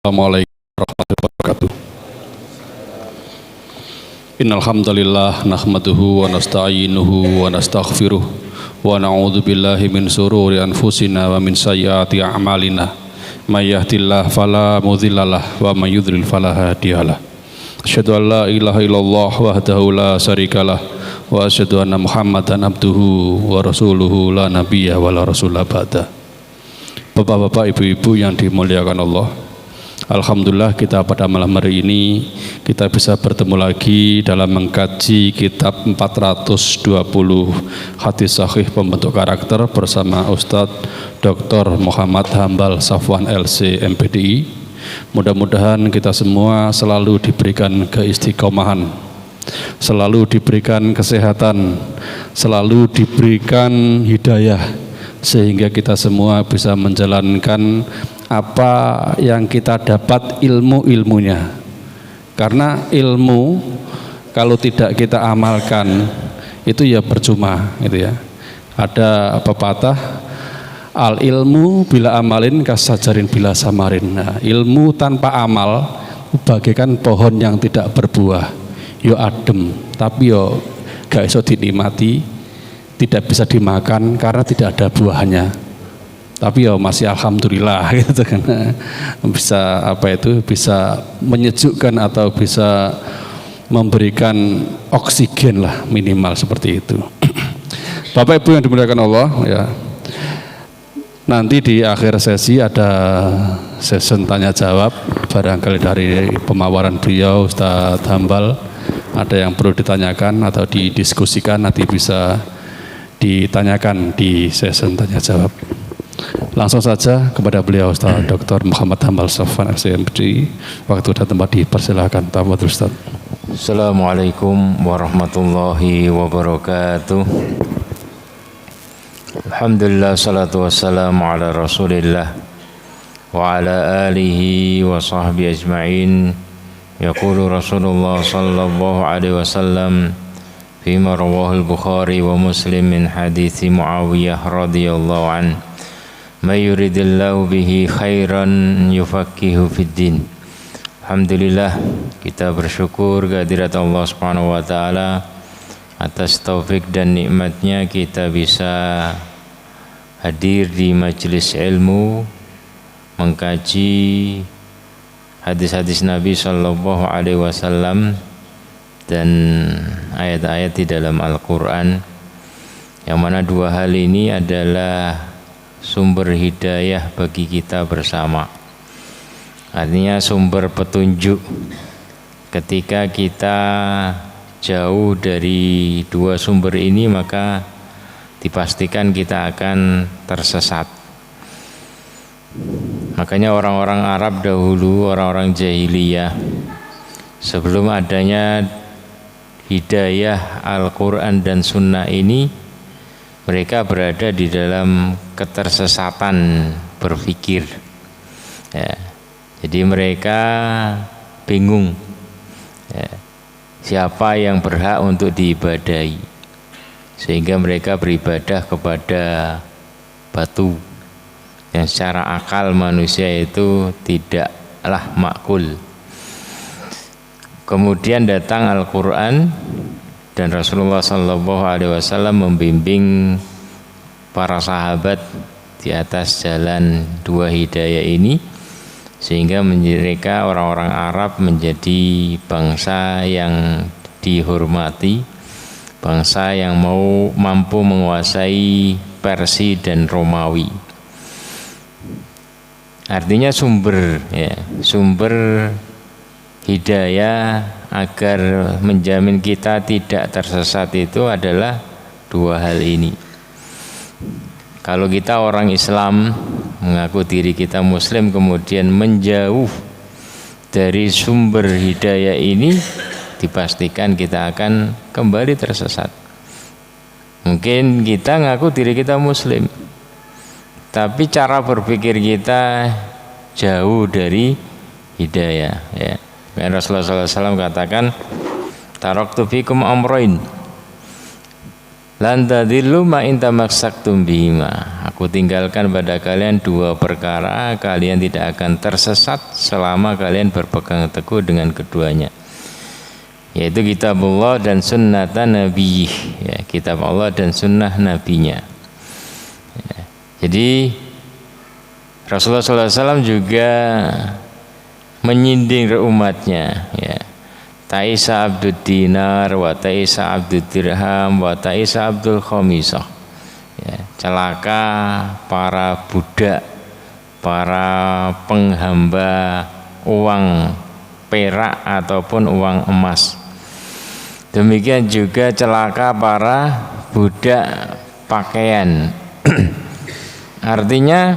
Assalamualaikum warahmatullahi wabarakatuh. Innal hamdalillah nahmaduhu wa nasta'inuhu wa nastaghfiruh wa na'udzu billahi min shururi anfusina wa min sayyiati a'malina. May yahdihillahu fala mudhillalah wa may yudhlil fala hadiyalah. Asyhadu an la ilaha illallah wahdahu la syarikalah wa asyhadu anna Muhammadan abduhu wa rasuluhu la nabiyya wa la rasula ba'da. Bapak-bapak, ibu-ibu yang dimuliakan Allah, alhamdulillah kita pada malam hari ini kita bisa bertemu lagi dalam mengkaji kitab 420 hadis sahih pembentuk karakter bersama Ustadz Dr. Muhammad Hambal Safwan LC MPDI. Mudah-mudahan kita semua selalu diberikan keistiqomahan, selalu diberikan kesehatan, selalu diberikan hidayah, sehingga kita semua bisa menjalankan apa yang kita dapat ilmu-ilmunya. Karena ilmu kalau tidak kita amalkan itu ya percuma gitu ya. Ada pepatah, al ilmu bila amalin kasajarin bila samarin. Nah, ilmu tanpa amal bagaikan pohon yang tidak berbuah. Yo adem tapi yo gak iso dinikmati, tidak bisa dimakan karena tidak ada buahnya. Tapi ya masih alhamdulillah gitu kan, bisa bisa menyejukkan atau bisa memberikan oksigen lah minimal seperti itu. Bapak Ibu yang dimuliakan Allah ya, nanti di akhir sesi ada sesi tanya jawab, barangkali dari pemaparan beliau Ustadz Hambal ada yang perlu ditanyakan atau didiskusikan, nanti bisa ditanyakan di sesi tanya jawab. Langsung saja kepada beliau Ustaz Dr. Muhammad Hambal Safwan LCMPDI. Waktu dan tempat dipersilakan. Tafadhol Ustaz. Assalamualaikum warahmatullahi wabarakatuh. Alhamdulillah, salatu wassalamu ala Rasulillah wa ala alihi wa sahbihi ajma'in. Yaqulu Rasulullah sallallahu alaihi wasallam fima rawahu al-Bukhari wa Muslim min hadithi Muawiyah radhiyallahu anhu, may yuridillahu bihi khairan yufaqihu fid din. Alhamdulillah, kita bersyukur kehadirat Allah Subhanahu wa taala atas taufik dan nikmatnya kita bisa hadir di majelis ilmu mengkaji hadis-hadis Nabi sallallahu alaihi wasallam dan ayat-ayat di dalam Al-Qur'an, yang mana dua hal ini adalah sumber hidayah bagi kita bersama. Artinya sumber petunjuk. Ketika kita jauh dari dua sumber ini, maka dipastikan kita akan tersesat. Makanya orang-orang Arab dahulu, orang-orang jahiliyah, sebelum adanya hidayah Al-Quran dan Sunnah ini, mereka berada di dalam ketersesatan berpikir ya. Jadi mereka bingung ya, siapa yang berhak untuk diibadahi, sehingga mereka beribadah kepada batu yang secara akal manusia itu tidaklah makul. Kemudian datang Al-Quran dan Rasulullah sallallahu alaihi wasallam membimbing para sahabat di atas jalan dua hidayah ini, sehingga mereka orang-orang Arab menjadi bangsa yang dihormati, bangsa yang mampu menguasai Persia dan Romawi. Artinya sumber hidayah agar menjamin kita tidak tersesat itu adalah dua hal ini. Kalau kita orang Islam, mengaku diri kita Muslim, kemudian menjauh dari sumber hidayah ini, dipastikan kita akan kembali tersesat. Mungkin kita ngaku diri kita Muslim, tapi cara berpikir kita jauh dari hidayah ya. Rasulullah SAW katakan, taraktu fikum amrain, lan tadillu ma in tamassaktum bihima. Aku tinggalkan pada kalian dua perkara, kalian tidak akan tersesat selama kalian berpegang teguh dengan keduanya, yaitu kitabullah dan sunnatan nabi, ya, kitab Allah dan sunnah nabinya. Ya. Jadi Rasulullah SAW juga menyindir umatnya, ya. Ta'isa abdud dinar wa ta'isa abdud dirham wa ta'isa abdul khamisah, ya, celaka para budak, para penghamba uang perak ataupun uang emas. Demikian juga celaka para budak pakaian. Artinya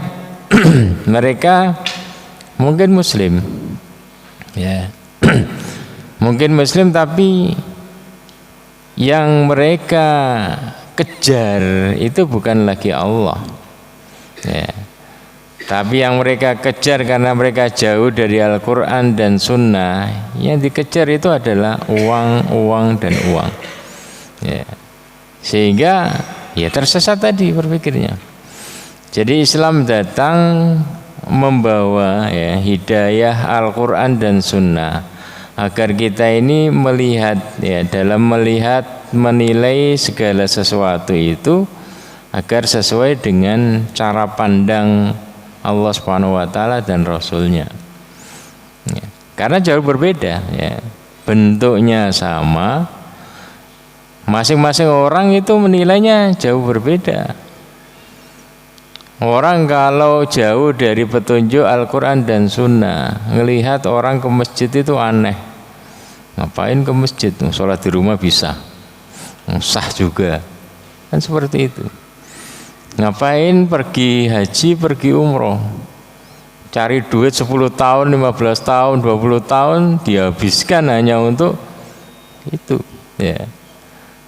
mereka mungkin muslim, ya. Mungkin muslim, tapi yang mereka kejar itu bukan lagi Allah, ya. Tapi yang mereka kejar karena mereka jauh dari Al-Quran dan Sunnah, yang dikejar itu adalah uang, dan uang, ya. Sehingga ya tersesat tadi berpikirnya. Jadi Islam datang membawa, ya, hidayah Al-Quran dan Sunnah agar kita ini melihat, ya, dalam melihat menilai segala sesuatu itu agar sesuai dengan cara pandang Allah Subhanahu wa taala dan Rasulnya, ya. Karena jauh berbeda, ya. Bentuknya sama, masing-masing orang itu menilainya jauh berbeda. Orang kalau jauh dari petunjuk Al-Quran dan Sunnah, ngelihat orang ke masjid itu aneh. Ngapain ke masjid? Sholat di rumah bisa, sah juga, kan seperti itu. Ngapain pergi haji, pergi umroh, cari duit 10 tahun, 15 tahun, 20 tahun dihabiskan hanya untuk itu, ya.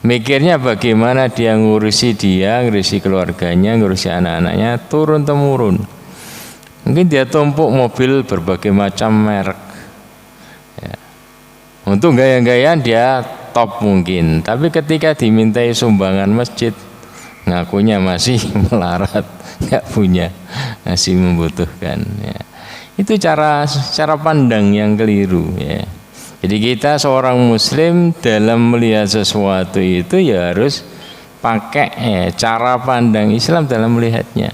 Mikirnya bagaimana dia ngurusi keluarganya, ngurusi anak-anaknya turun temurun. Mungkin dia tumpuk mobil berbagai macam merek, ya. Untuk gaya-gayaan dia top mungkin, tapi ketika dimintai sumbangan masjid ngakunya masih melarat, nggak punya, masih membutuhkan, ya. Itu cara pandang yang keliru, ya. Jadi kita seorang muslim dalam melihat sesuatu itu ya harus pakai, ya, cara pandang Islam dalam melihatnya,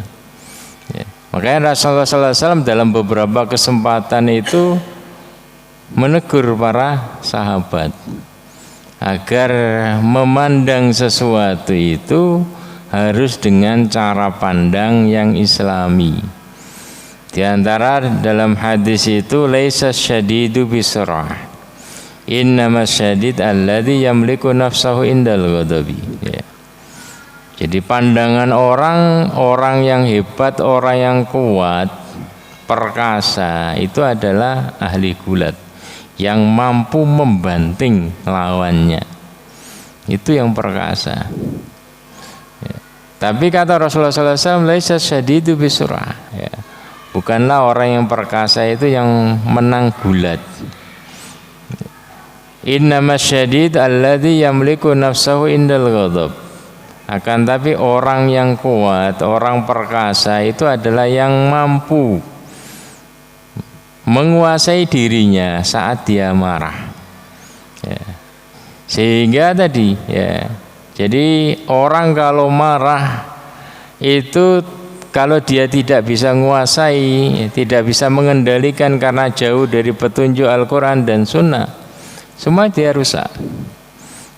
ya. Makanya Rasulullah SAW dalam beberapa kesempatan itu menegur para sahabat agar memandang sesuatu itu harus dengan cara pandang yang Islami. Di antara dalam hadis itu laisa syadidu bisurah, innama syadid alladzi yamliku nafsahu indal ghadabi, ya. Jadi pandangan orang yang hebat, orang yang kuat, perkasa itu adalah ahli gulat, yang mampu membanting lawannya. Itu yang perkasa, ya. Tapi kata Rasulullah SAW, laisa syadidu bisurah, ya. Bukanlah orang yang perkasa itu yang menang gulat. Innama syadid alladzi yamliku nafsahu indal ghadab. Akan tapi orang yang kuat, orang perkasa itu adalah yang mampu menguasai dirinya saat dia marah, ya. Sehingga tadi, ya, jadi orang kalau marah itu kalau dia tidak bisa menguasai, tidak bisa mengendalikan karena jauh dari petunjuk Al-Quran dan Sunnah, semua dia rusak,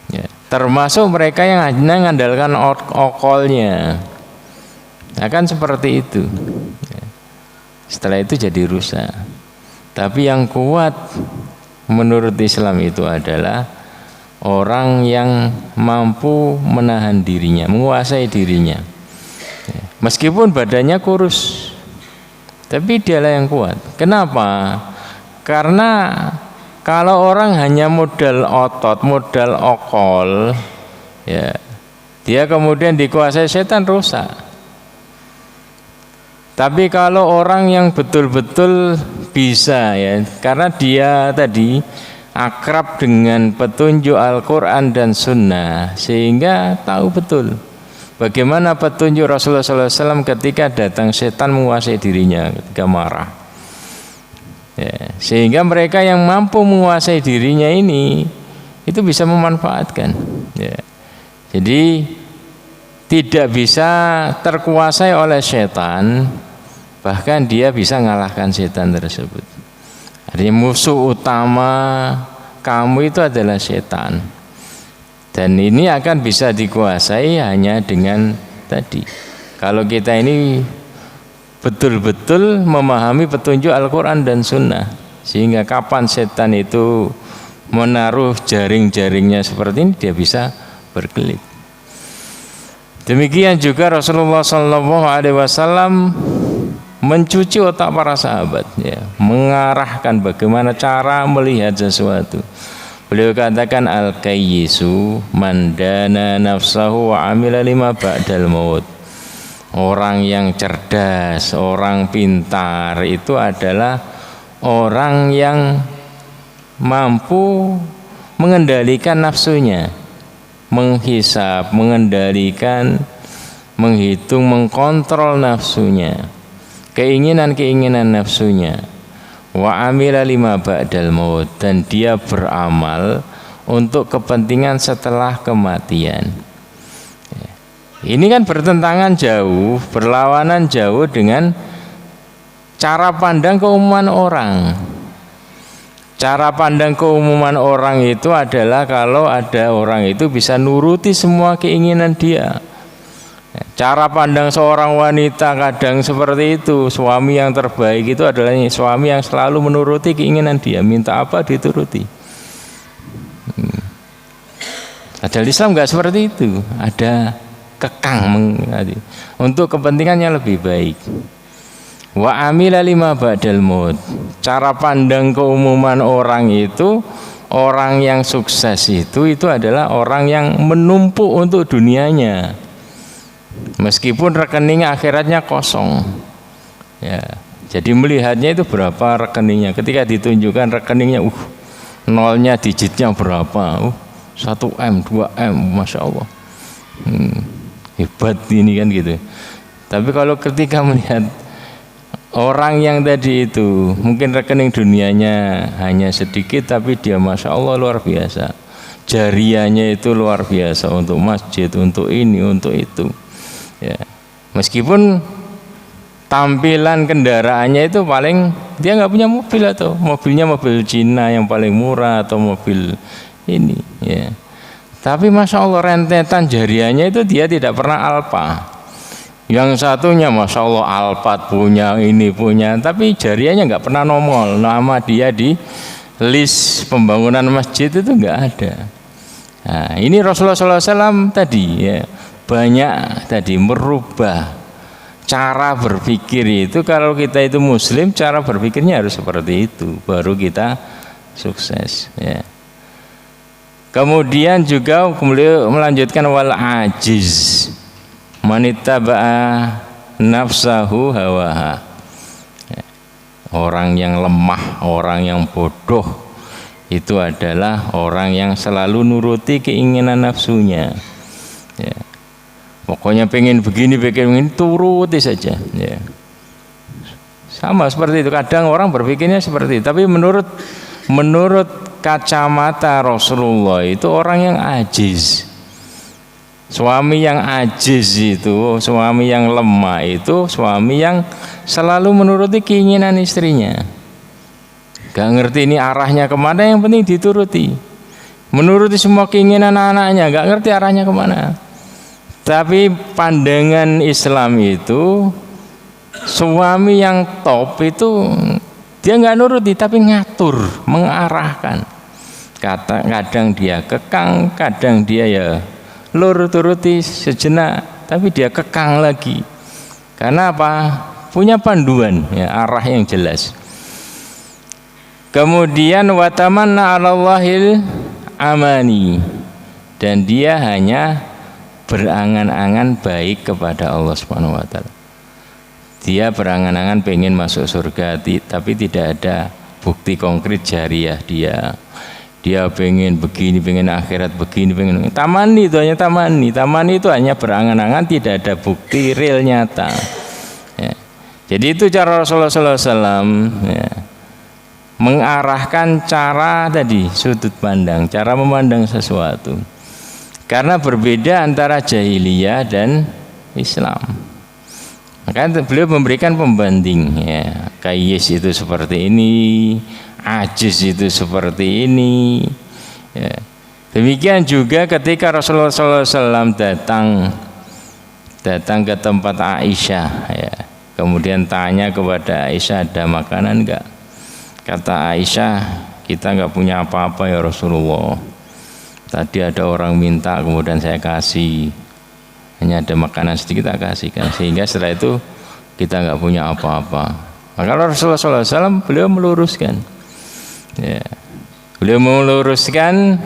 ya. Termasuk mereka yang hanya mengandalkan okolnya, akan seperti itu, ya. Setelah itu jadi rusak. Tapi yang kuat menurut Islam itu adalah orang yang mampu menahan dirinya, menguasai dirinya, ya. Meskipun badannya kurus, tapi dialah yang kuat. Kenapa? Karena kalau orang hanya modal otot, modal okol, ya, dia kemudian dikuasai setan, rusak. Tapi kalau orang yang betul-betul bisa, ya, karena dia tadi akrab dengan petunjuk Al-Quran dan Sunnah, sehingga tahu betul bagaimana petunjuk Rasulullah SAW ketika datang setan menguasai dirinya ketika marah. Ya, sehingga mereka yang mampu menguasai dirinya ini itu bisa memanfaatkan. Ya. Jadi tidak bisa terkuasai oleh setan, bahkan dia bisa mengalahkan setan tersebut. Artinya musuh utama kamu itu adalah setan. Dan ini akan bisa dikuasai hanya dengan tadi. Kalau kita ini betul-betul memahami petunjuk Al-Quran dan Sunnah, sehingga kapan setan itu menaruh jaring-jaringnya seperti ini, dia bisa berkelit. Demikian juga Rasulullah SAW mencuci otak para sahabat, ya, mengarahkan bagaimana cara melihat sesuatu. Beliau katakan al-kayyisu man dana nafsahu wa amila lima ba'dal maut. Orang yang cerdas, orang pintar itu adalah orang yang mampu mengendalikan nafsunya, menghisap, mengendalikan, menghitung, mengkontrol nafsunya, keinginan-keinginan nafsunya. Wa amila lima ba'dal maut, dan dia beramal untuk kepentingan setelah kematian. Ini kan bertentangan jauh, berlawanan jauh dengan cara pandang keumuman orang. Cara pandang keumuman orang itu adalah kalau ada orang itu bisa nuruti semua keinginan dia. Cara pandang seorang wanita kadang seperti itu. Suami yang terbaik itu adalah suami yang selalu menuruti keinginan dia. Minta apa dituruti. Padahal Islam nggak seperti itu. Ada kekang untuk kepentingannya lebih baik. Wa amila lima ba'dal maut. Cara pandang keumuman orang itu, orang yang sukses itu adalah orang yang menumpuk untuk dunianya, meskipun rekening akhiratnya kosong. Ya, jadi melihatnya itu berapa rekeningnya. Ketika ditunjukkan rekeningnya, nolnya digitnya berapa? 1M, 2M, masya Allah. Hebat ini kan gitu. Tapi kalau ketika melihat orang yang tadi itu, mungkin rekening dunianya hanya sedikit, tapi dia masya Allah luar biasa. Jariahnya itu luar biasa untuk masjid, untuk ini, untuk itu. Ya. Meskipun tampilan kendaraannya itu paling, dia nggak punya mobil, atau mobilnya mobil Cina yang paling murah, atau mobil ini. Ya. Tapi masya Allah rentetan jariahnya itu dia tidak pernah Alfa. Yang satunya masya Allah Alphard punya, ini punya, tapi jariahnya nggak pernah nongol nama dia di list pembangunan masjid, itu nggak ada. Nah, ini Rasulullah SAW tadi ya, banyak tadi merubah cara berpikir itu. Kalau kita itu Muslim, cara berpikirnya harus seperti itu, baru kita sukses. Ya. Kemudian juga beliau melanjutkan wal ajiz manittaba'a nafsahu hawaha. Orang yang lemah, orang yang bodoh itu adalah orang yang selalu nuruti keinginan nafsunya. Ya. Pokoknya pengen begini, pengen turuti saja. Ya. Sama seperti itu. Kadang orang berpikirnya seperti itu. Tapi menurut kacamata Rasulullah itu orang yang ajiz. Suami yang ajiz itu, suami yang lemah itu, suami yang selalu menuruti keinginan istrinya. Gak ngerti ini arahnya kemana, yang penting dituruti. Menuruti semua keinginan anaknya, gak ngerti arahnya kemana. Tapi pandangan Islam itu, suami yang top itu dia gak nuruti, tapi ngatur, mengarahkan. Kadang dia kekang, kadang dia ya lur turuti sejenak, tapi dia kekang lagi. Karena apa? Punya panduan, ya, arah yang jelas. Kemudian watamanna 'alallahil amani, dan dia hanya berangan-angan baik kepada Allah Subhanahu wa taala. Dia berangan-angan pengen masuk surga, tapi tidak ada bukti konkret jariah dia. dia pengen begini, pengen akhirat begini, pengen tamani, itu hanya tamani itu hanya berangan-angan, tidak ada bukti real nyata. Ya. Jadi itu cara Rasulullah SAW ya, mengarahkan cara tadi, sudut pandang, cara memandang sesuatu. Karena berbeda antara jahiliyah dan Islam. Maka beliau memberikan pembanding ya, Kayis itu seperti ini, Ajiz itu seperti ini ya. Demikian juga ketika Rasulullah SAW datang ke tempat Aisyah ya. Kemudian tanya kepada Aisyah, ada makanan enggak? Kata Aisyah, kita enggak punya apa-apa ya Rasulullah. Tadi ada orang minta, kemudian saya kasih. Hanya ada makanan sedikit tak kasihkan, sehingga setelah itu kita nggak punya apa-apa. Maka Rasulullah SAW beliau meluruskan, ya. Beliau meluruskan,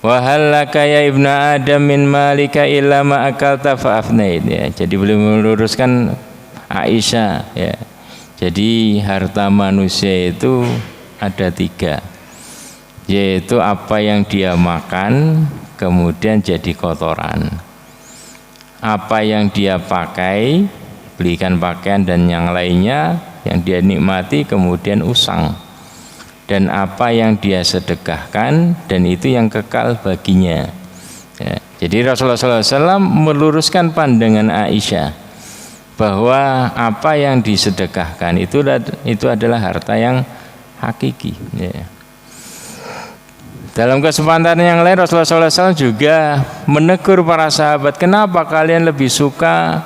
wahal laka ya ibnu Adam min malika illa ma akalta fa'afnaid. Ya. Jadi beliau meluruskan Aisyah. Ya. Jadi harta manusia itu ada 3, yaitu apa yang dia makan kemudian jadi kotoran, apa yang dia pakai, belikan pakaian dan yang lainnya yang dia nikmati kemudian usang, dan apa yang dia sedekahkan dan itu yang kekal baginya ya. Jadi Rasulullah SAW meluruskan pandangan Aisyah bahwa apa yang disedekahkan itu adalah harta yang hakiki ya. Dalam kesempatan yang lain Rasulullah SAW juga menegur para sahabat, kenapa kalian lebih suka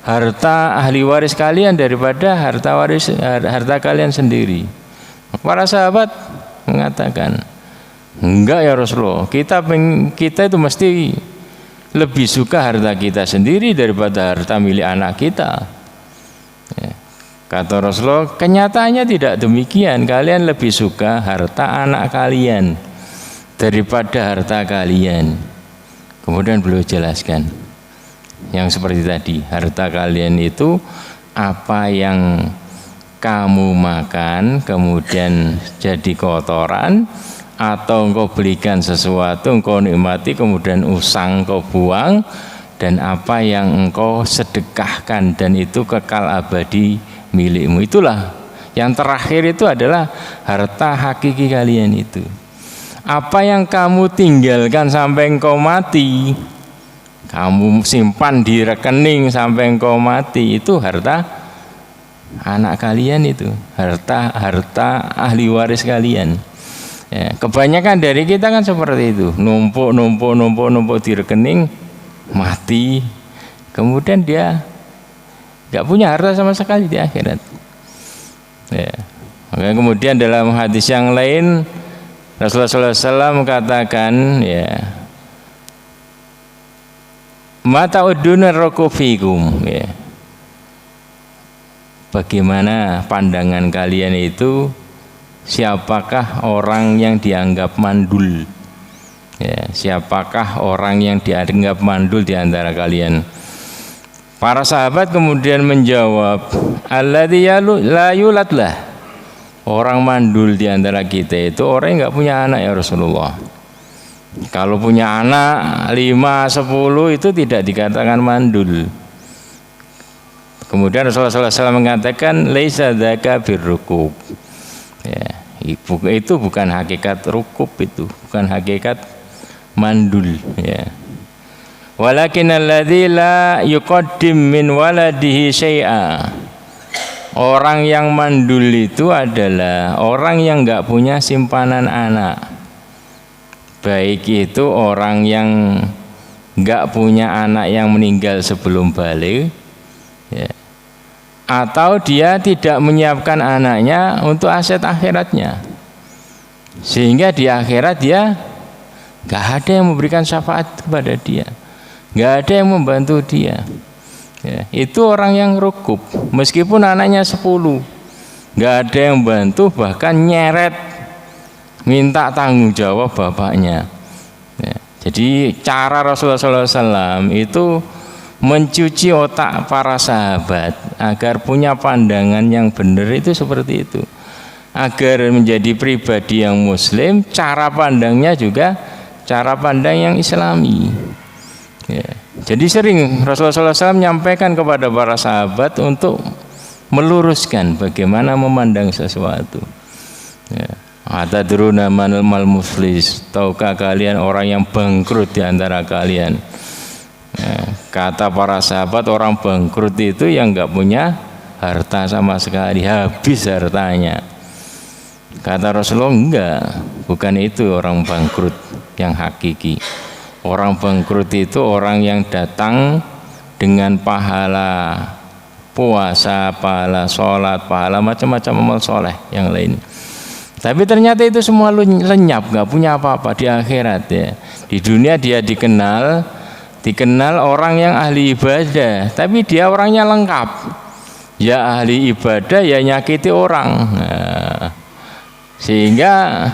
harta ahli waris kalian daripada harta kalian sendiri? Para sahabat mengatakan, enggak ya Rasulullah, kita itu mesti lebih suka harta kita sendiri daripada harta milik anak kita ya. Kata Rasulullah, kenyataannya tidak demikian, kalian lebih suka harta anak kalian daripada harta kalian. Kemudian beliau jelaskan yang seperti tadi, harta kalian itu apa yang kamu makan kemudian jadi kotoran, atau engkau belikan sesuatu, engkau nikmati kemudian usang engkau buang, dan apa yang engkau sedekahkan dan itu kekal abadi milikmu. Itulah yang terakhir, itu adalah harta hakiki kalian itu. Apa yang kamu tinggalkan sampai engkau mati, kamu simpan di rekening sampai engkau mati, itu harta anak kalian, itu harta ahli waris kalian ya. Kebanyakan dari kita kan seperti itu, numpuk di rekening, mati, kemudian dia nggak punya harta sama sekali di akhirat ya. Maka kemudian dalam hadis yang lain Rasulullah SAW katakan ya, mata uduna rokofikum ya, bagaimana pandangan kalian itu, siapakah orang yang dianggap mandul ya, siapakah orang yang dianggap mandul di antara kalian? Para sahabat kemudian menjawab, alladzi la yuladlah, orang mandul di antara kita itu orang yang nggak punya anak ya Rasulullah. Kalau punya anak 5, 10 itu tidak dikatakan mandul. Kemudian Rasulullah SAW mengatakan laisa dzaka birrukub ya, itu bukan hakikat rukub, itu bukan hakikat mandul ya. Walakin alladzi la yuqaddim min waladihi syai'a, orang yang mandul itu adalah orang yang enggak punya simpanan anak, baik itu orang yang enggak punya anak yang meninggal sebelum balik ya, atau dia tidak menyiapkan anaknya untuk aset akhiratnya, sehingga di akhirat dia enggak ada yang memberikan syafaat kepada dia, enggak ada yang membantu dia ya. Itu orang yang rukub, meskipun anaknya 10, enggak ada yang bantu, bahkan nyeret minta tanggung jawab bapaknya ya. Jadi cara Rasulullah SAW itu mencuci otak para sahabat agar punya pandangan yang benar, itu seperti itu. agar menjadi pribadi yang muslim, cara pandangnya juga cara pandang yang islami. Ya. Jadi sering Rasulullah SAW menyampaikan kepada para sahabat untuk meluruskan bagaimana memandang sesuatu. Ya. Atadruna manal muflis, tahukah kalian orang yang bangkrut di antara kalian? Ya. Kata para sahabat, orang bangkrut itu yang nggak punya harta sama sekali, habis hartanya. Kata Rasulullah, enggak, bukan itu orang bangkrut yang hakiki. Orang bangkrut itu orang yang datang dengan pahala puasa, pahala sholat, pahala macam-macam amal soleh yang lain. Tapi ternyata itu semua lenyap, nggak punya apa-apa di akhirat ya. Di dunia dia dikenal orang yang ahli ibadah, tapi dia orangnya lengkap. Ya ahli ibadah, ya nyakiti orang. Nah, sehingga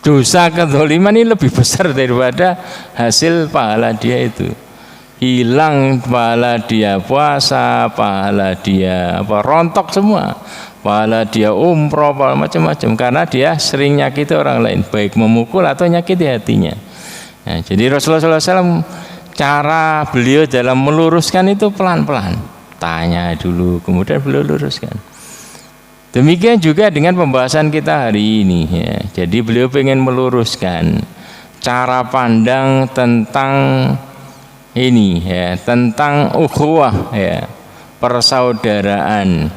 dosa kezaliman ini lebih besar daripada hasil pahala dia itu. Hilang pahala dia puasa, pahala dia rontok semua, pahala dia umroh, pahala macam-macam, karena dia sering nyakiti orang lain, baik memukul atau nyakiti hatinya. Nah, jadi Rasulullah SAW cara beliau dalam meluruskan itu pelan-pelan, tanya dulu kemudian beliau luruskan. Demikian juga dengan pembahasan kita hari ini ya. Jadi beliau ingin meluruskan cara pandang tentang ini ya, tentang ukhuwah ya, persaudaraan.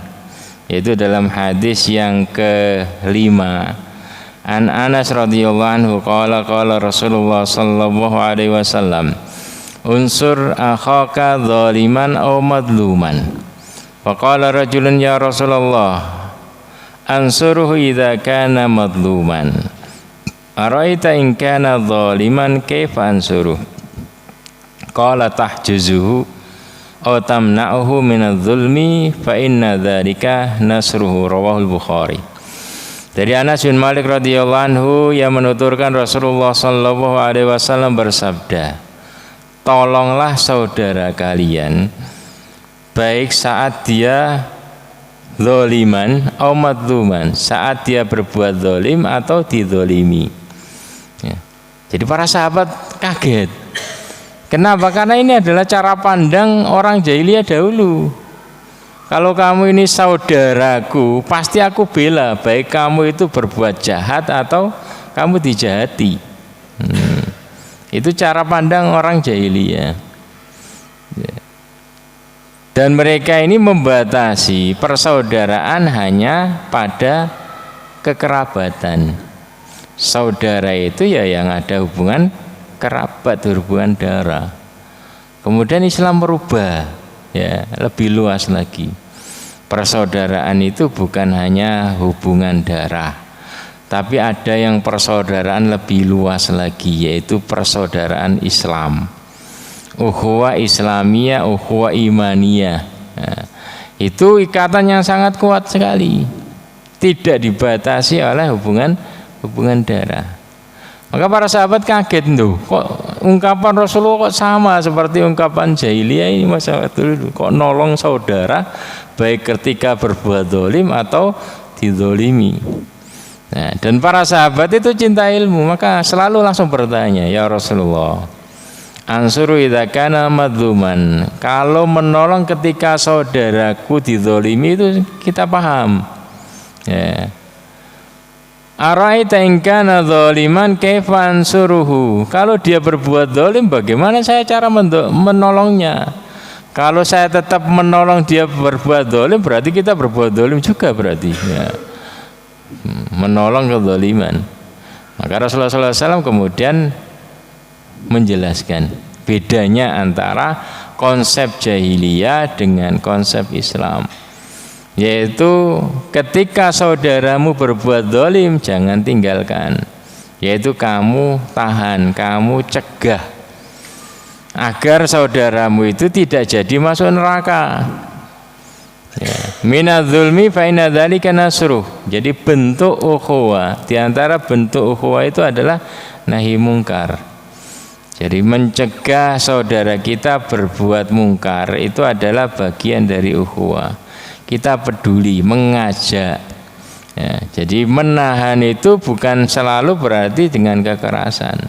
Itu dalam hadis yang kelima. An Anas radhiyallahu anhu qala Rasulullah sallallahu alaihi wasallam, unsur akhaka zaliman aw madluman. Faqala rajulun ya Rasulullah, ansuruhu idza kana madluman. Araita in kana zaliman kaifa ansuruh? Qala tahjuzuhu aw tamna'uhu min adh-dhulmi fa inna dzalika nasruhu, rawahul Bukhari. Dari Anas bin Malik radhiyallahu anhu yang menuturkan Rasulullah sallallahu alaihi wasallam bersabda, tolonglah saudara kalian baik saat dia zaliman atau madluman, saat dia berbuat zalim atau dizalimi ya. Jadi para sahabat kaget. Kenapa? Karena ini adalah cara pandang orang jahiliyah dahulu. Kalau kamu ini saudaraku, pasti aku bela, baik kamu itu berbuat jahat atau kamu dijahati. Itu cara pandang orang jahiliyah ya. Dan mereka ini membatasi persaudaraan hanya pada kekerabatan. Saudara itu ya yang ada hubungan kerabat, hubungan darah. Kemudian Islam merubah ya, lebih luas lagi. Persaudaraan itu bukan hanya hubungan darah, tapi ada yang persaudaraan lebih luas lagi, yaitu persaudaraan Islam. Ukhuwah Islamiyah, ukhuwah imaniyah. Nah, itu ikatan yang sangat kuat sekali, tidak dibatasi oleh hubungan darah. Maka para sahabat kaget tuh, kok ungkapan Rasulullah kok sama seperti ungkapan jahiliyah ini masa dulu, kok nolong saudara baik ketika berbuat zalim atau dizalimi. Nah, dan para sahabat itu cinta ilmu, maka selalu langsung bertanya, ya Rasulullah, ansuru idza kana madzuman, kalau menolong ketika saudaraku dizalimi itu kita paham ya. Araita in kana zaliman kaifa ansuruhu, kalau dia berbuat zalim bagaimana saya cara menolongnya? Kalau saya tetap menolong dia berbuat zalim, berarti kita berbuat zalim juga berarti ya. Menolong kezaliman. Maka Rasulullah SAW kemudian menjelaskan bedanya antara konsep jahiliyah dengan konsep Islam, yaitu ketika saudaramu berbuat zalim jangan tinggalkan, yaitu kamu tahan, kamu cegah agar saudaramu itu tidak jadi masuk neraka ya. Minadzulmi fa inna dzalika nasruh. Jadi bentuk ukhuwah, di antara bentuk ukhuwah itu adalah nahi mungkar. Jadi mencegah saudara kita berbuat mungkar itu adalah bagian dari ukhuwah. Kita peduli, mengajak ya, Jadi menahan itu bukan selalu berarti dengan kekerasan,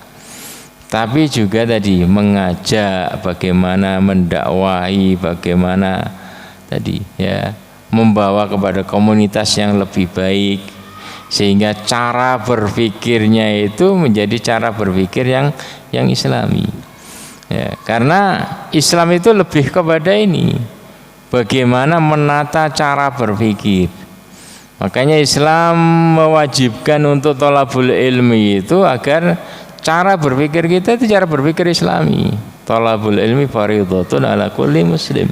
tapi juga tadi mengajak bagaimana mendakwahi, bagaimana tadi ya membawa kepada komunitas yang lebih baik, sehingga cara berpikirnya itu menjadi cara berpikir yang Islami. Ya, karena Islam itu lebih kepada ini, bagaimana menata cara berpikir. Makanya Islam mewajibkan untuk thalabul ilmi itu agar cara berpikir kita itu cara berpikir Islami. Thalabul ilmi fardhatun ala kulli muslim.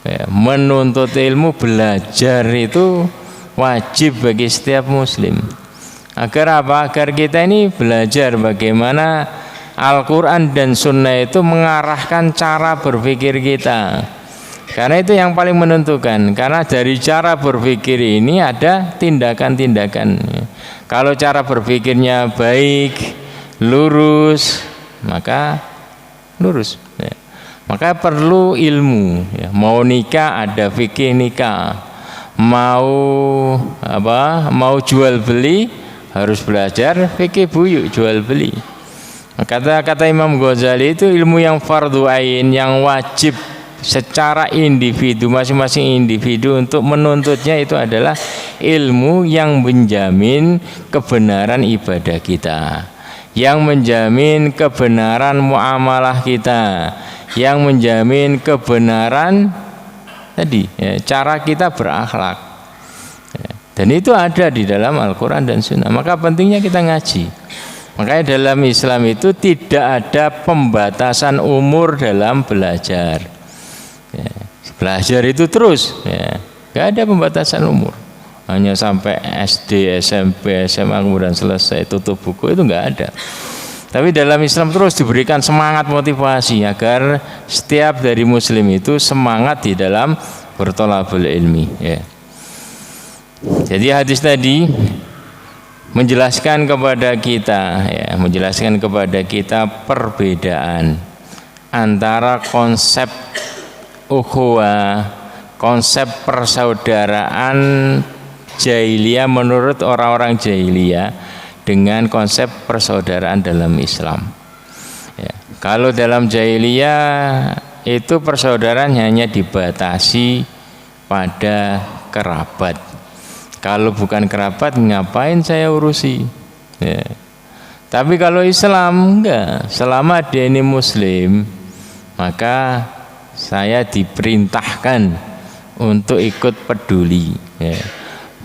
Ya, menuntut ilmu, belajar itu wajib bagi setiap muslim. Agar apa? Agar kita ini belajar bagaimana Al-Quran dan Sunnah itu mengarahkan cara berpikir kita. Karena itu yang paling menentukan. Karena dari cara berpikir ini ada tindakan-tindakan. Kalau cara berpikirnya baik, lurus, maka lurus. Ya. Maka perlu ilmu. Ya. Mau nikah ada fikih nikah. Mau jual beli harus belajar fikih buyuk jual beli. Kata Imam Ghazali itu ilmu yang fardhu ain, yang wajib secara individu, masing-masing individu untuk menuntutnya itu adalah ilmu yang menjamin kebenaran ibadah kita, yang menjamin kebenaran muamalah kita, yang menjamin kebenaran tadi ya, cara kita berakhlak ya. Dan itu ada di dalam Al-Quran dan Sunnah. Maka pentingnya kita ngaji. Makanya dalam Islam itu tidak ada pembatasan umur dalam belajar ya. Belajar itu terus ya. Gak ada pembatasan umur, hanya sampai SD, SMP, SMA kemudian selesai tutup buku, itu gak ada. Tapi dalam Islam terus diberikan semangat motivasi agar setiap dari muslim itu semangat di dalam berthalabul ilmi ya. Jadi hadis tadi menjelaskan kepada kita perbedaan antara konsep ukhuwah, konsep persaudaraan jahiliyah menurut orang-orang jahiliyah dengan konsep persaudaraan dalam Islam. Ya, kalau dalam jahiliyah itu persaudaraan hanya dibatasi pada kerabat. Kalau bukan kerabat, ngapain saya urusi? Ya. Tapi kalau Islam enggak, selama dia ini muslim, maka saya diperintahkan untuk ikut peduli. Ya.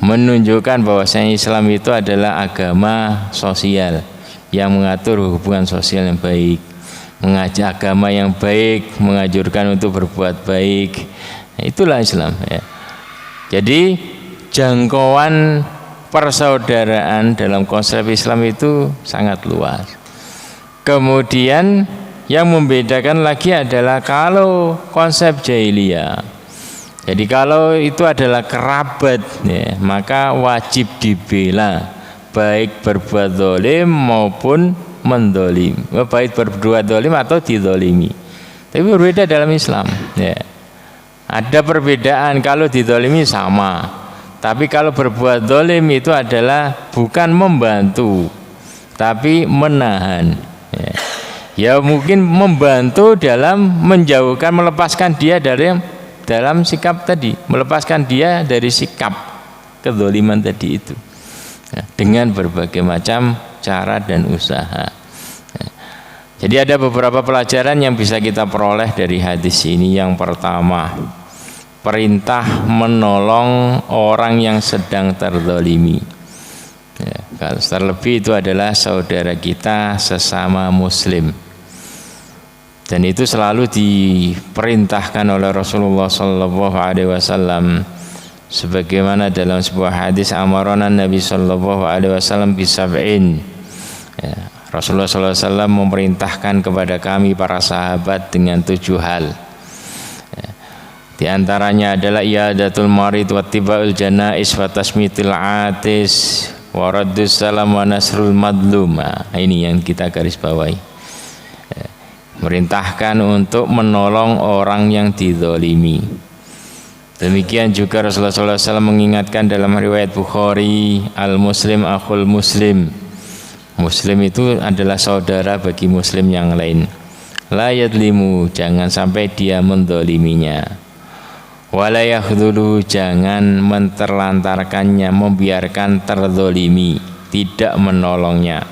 Menunjukkan bahwasanya Islam itu adalah agama sosial yang mengatur hubungan sosial yang baik, mengajak agama yang baik, menganjurkan untuk berbuat baik. Nah, itulah Islam. Ya. Jadi jangkauan persaudaraan dalam konsep Islam itu sangat luas. Kemudian yang membedakan lagi adalah kalau konsep jahiliyah. Jadi kalau itu adalah kerabat, ya, maka wajib dibela, baik berbuat zalim maupun mendolim, baik berbuat zalim atau dizalimi. Tapi berbeda dalam Islam. Ya. Ada perbedaan, kalau dizalimi sama. Tapi kalau berbuat zalim itu adalah bukan membantu, tapi menahan. Ya mungkin membantu dalam menjauhkan, melepaskan dia dari dalam sikap tadi, melepaskan dia dari sikap kezaliman tadi itu ya, dengan berbagai macam cara dan usaha. Ya. Jadi ada beberapa pelajaran yang bisa kita peroleh dari hadis ini. Yang pertama, perintah menolong orang yang sedang terzalimi. Ya, terlebih itu adalah saudara kita sesama muslim. Dan itu selalu diperintahkan oleh Rasulullah sallallahu alaihi wasallam, sebagaimana dalam sebuah hadis amarana Nabi sallallahu alaihi wasallam bisab'in. Ya, Rasulullah sallallahu alaihi wasallam memerintahkan kepada kami para sahabat dengan 7 hal. Di antaranya adalah iadatul marid wa tibaul janais wa tasmitil atis wa raddus salam wa nasrul madlum. Ini yang kita garis bawahi. Merintahkan untuk menolong orang yang dizalimi. Demikian juga Rasulullah SAW mengingatkan dalam riwayat Bukhari, al-muslim akhul muslim. Muslim itu adalah saudara bagi muslim yang lain. La yadlimu, jangan sampai dia mendoliminya. Wala yakhdhulu, jangan menterlantarkannya, membiarkan terdolimi, tidak menolongnya.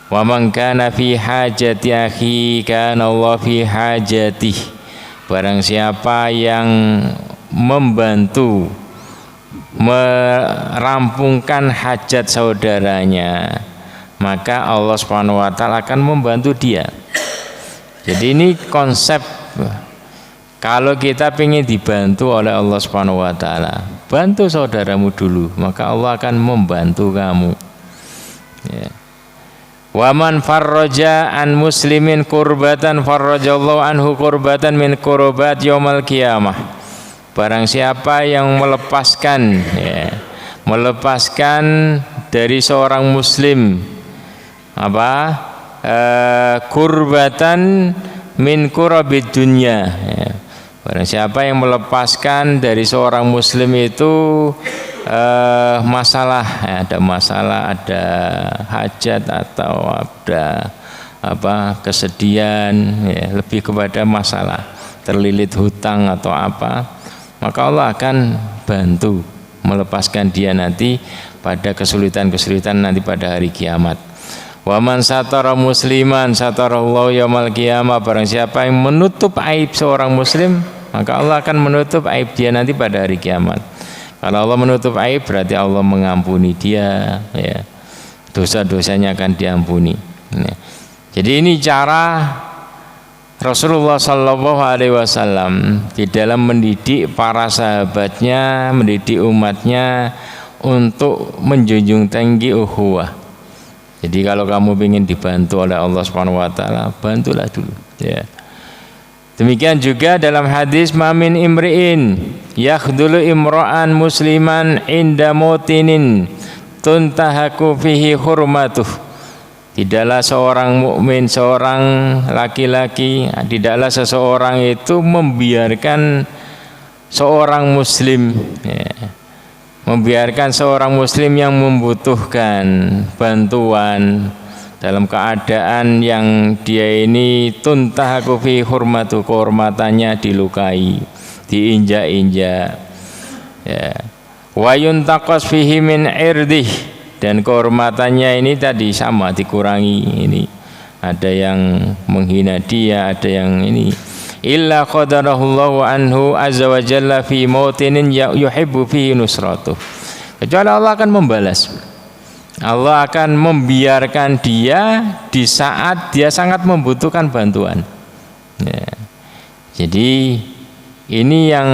Wa man kana fi hajati akhi kana Allah fi hajatih. Barang siapa yang membantu merampungkan hajat saudaranya, maka Allah Subhanahu wa taala akan membantu dia. Jadi ini konsep, kalau kita ingin dibantu oleh Allah Subhanahu wa taala, bantu saudaramu dulu, maka Allah akan membantu kamu. Ya. Wa man farraja an muslimin kurbatan farrajallahu anhu kurbatan min kurbat yaumil qiyamah. Barang siapa yang melepaskan, ya, melepaskan dari seorang muslim kurbatan min kurabid dunya, ya. Barang siapa yang melepaskan dari seorang muslim itu masalah, ya, ada masalah, ada hajat atau ada kesedihan, ya, lebih kepada masalah, terlilit hutang atau apa, maka Allah akan bantu melepaskan dia nanti pada kesulitan-kesulitan nanti pada hari kiamat. Wa man satara musliman satarallahu yaumal qiyamah. Barang siapa yang menutup aib seorang muslim, maka Allah akan menutup aib dia nanti pada hari kiamat. Kalau Allah menutup aib, berarti Allah mengampuni dia, ya. Dosa-dosanya akan diampuni, ya. Jadi ini cara Rasulullah Shallallahu Alaihi Wasallam di dalam mendidik para sahabatnya, mendidik umatnya untuk menjunjung tinggi ukhuwah. Jadi kalau kamu ingin dibantu oleh Allah Subhanahu Wa Taala, bantulah dulu, ya. Demikian juga dalam hadis mamin imri'in yakhdulu imra'an musliman inda mutinin tuntahaku fihi hurmatuh. Tidaklah seorang mukmin, seorang laki-laki, tidaklah seseorang itu membiarkan seorang muslim, ya, membiarkan seorang muslim yang membutuhkan bantuan dalam keadaan yang dia ini tuntahaku fi hurmatu, kehormatannya dilukai, diinjak-injak, ya. Wa yuntaqas fihi min irdih, dan kehormatannya ini tadi sama dikurangi, ini ada yang menghina dia, ada yang ini. Illa qadarahullahu anhu azza wa jalla fi mautinin yuhibbu fihi nusratuh. Kecuali Allah akan membalas. Allah akan membiarkan dia di saat dia sangat membutuhkan bantuan, ya. Jadi ini yang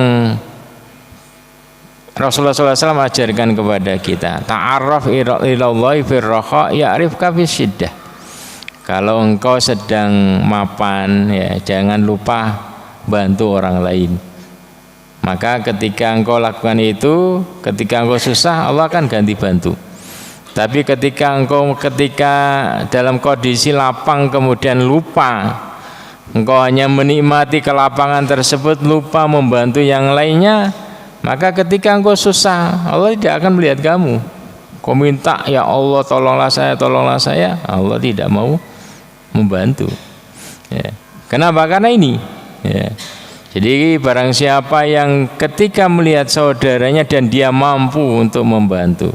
Rasulullah SAW ajarkan kepada kita. Ta'arraf ilallahi firraha ya'rifka fisyiddah. Kalau engkau sedang mapan, ya, jangan lupa bantu orang lain. Maka ketika engkau lakukan itu, ketika engkau susah, Allah akan ganti bantu. Tapi ketika dalam kondisi lapang kemudian lupa, engkau hanya menikmati kelapangan tersebut, lupa membantu yang lainnya, maka ketika engkau susah, Allah tidak akan melihat kamu. Kau minta, ya Allah tolonglah saya, Allah tidak mau membantu, ya. Kenapa? Karena ini, ya. Jadi barang siapa yang ketika melihat saudaranya dan dia mampu untuk membantu,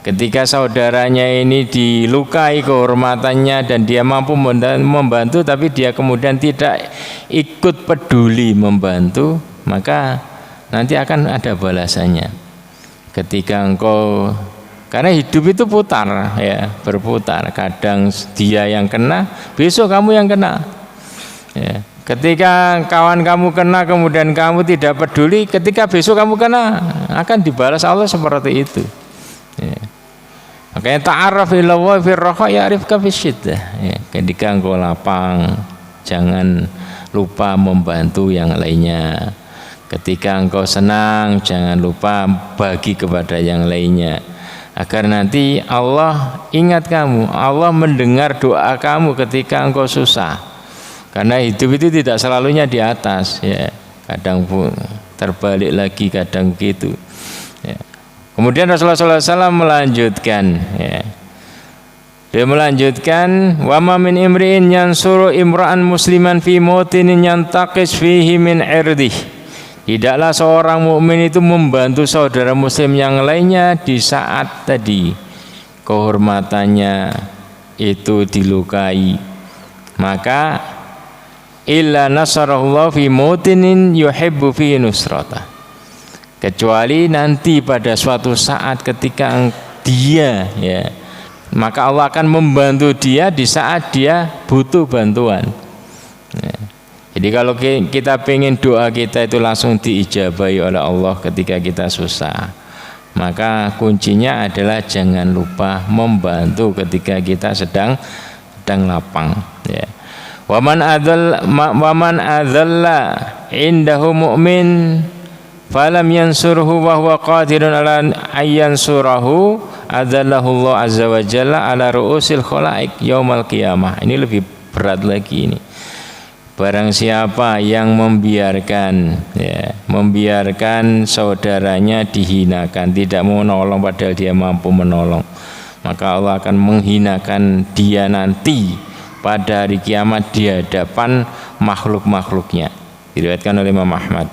ketika saudaranya ini dilukai kehormatannya dan dia mampu membantu, tapi dia kemudian tidak ikut peduli membantu, maka nanti akan ada balasannya. Ketika engkau, karena hidup itu putar, ya, berputar. Kadang dia yang kena, besok kamu yang kena, ya. Ketika kawan kamu kena kemudian kamu tidak peduli, ketika besok kamu kena akan dibalas Allah seperti itu, ya. Makanya ta'arraf ilallahi firraha ya'rifka fisyiddah, ya. Ketika engkau lapang, jangan lupa membantu yang lainnya. Ketika engkau senang, jangan lupa bagi kepada yang lainnya, agar nanti Allah ingat kamu, Allah mendengar doa kamu ketika engkau susah. Karena hidup itu tidak selalunya di atas, ya. Kadang pun terbalik lagi kadang gitu. Ya. Kemudian Rasulullah SAW melanjutkan, ya. Dia melanjutkan, wa ma min imri'in yansuru imra'an musliman fi mautinin yantaqis fihi min irdih. Tidaklah seorang mukmin itu membantu saudara muslim yang lainnya di saat tadi kehormatannya itu dilukai, maka illa nasarahullah fi mautinin yuhibbu fi nusratah, kecuali nanti pada suatu saat ketika dia, ya, maka Allah akan membantu dia di saat dia butuh bantuan. Ya. Jadi kalau kita pengen doa kita itu langsung diijabahi oleh Allah ketika kita susah, maka kuncinya adalah jangan lupa membantu ketika kita sedang lapang. Ya. Waman adzalla indahu mu'min falam yansurhu wa huwa qadirun ala ayyansurahu adzallahu Allah azza wa jalla ala ru'usil khalaik yaumal qiyamah. Ini lebih berat lagi ini. Barang siapa yang membiarkan saudaranya dihinakan, tidak mau menolong padahal dia mampu menolong, maka Allah akan menghinakan dia nanti pada hari kiamat di hadapan makhluk-makhluknya. Diriwayatkan oleh Imam Ahmad.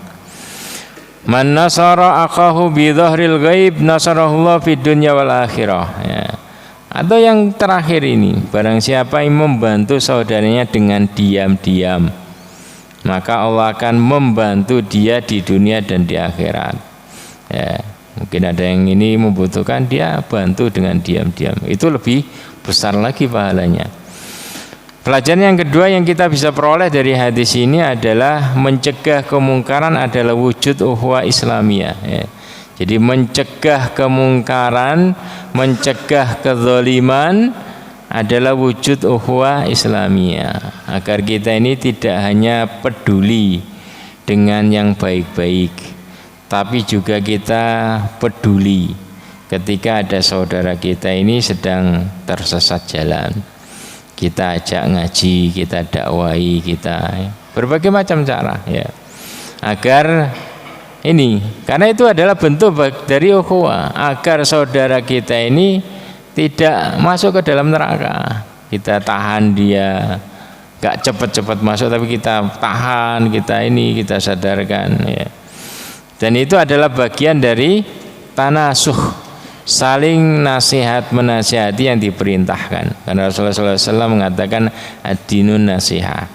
Man nasara akahu bi dhahril ghaib nasarahullah fid dunya wal akhirah. Ya. Atau yang terakhir ini, barang siapa yang membantu saudaranya dengan diam-diam, maka Allah akan membantu dia di dunia dan di akhirat. Ya. Mungkin ada yang ini membutuhkan, dia bantu dengan diam-diam. Itu lebih besar lagi pahalanya. Pelajaran yang kedua yang kita bisa peroleh dari hadis ini adalah mencegah kemungkaran adalah wujud ukhuwah Islamiyah. Ya. Jadi mencegah kemungkaran, mencegah kezaliman adalah wujud ukhuwah Islamiyah. Agar kita ini tidak hanya peduli dengan yang baik-baik, tapi juga kita peduli ketika ada saudara kita ini sedang tersesat jalan. Kita ajak ngaji, kita dakwahi, kita berbagai macam cara, ya, agar ini, karena itu adalah bentuk dari ukhuwah, agar saudara kita ini tidak masuk ke dalam neraka. Kita tahan dia, gak cepat-cepat masuk, tapi kita tahan, kita sadarkan, ya. Dan itu adalah bagian dari tanasuh, saling nasihat menasihati yang diperintahkan. Karena Rasulullah SAW mengatakan ad-dinun nasihah,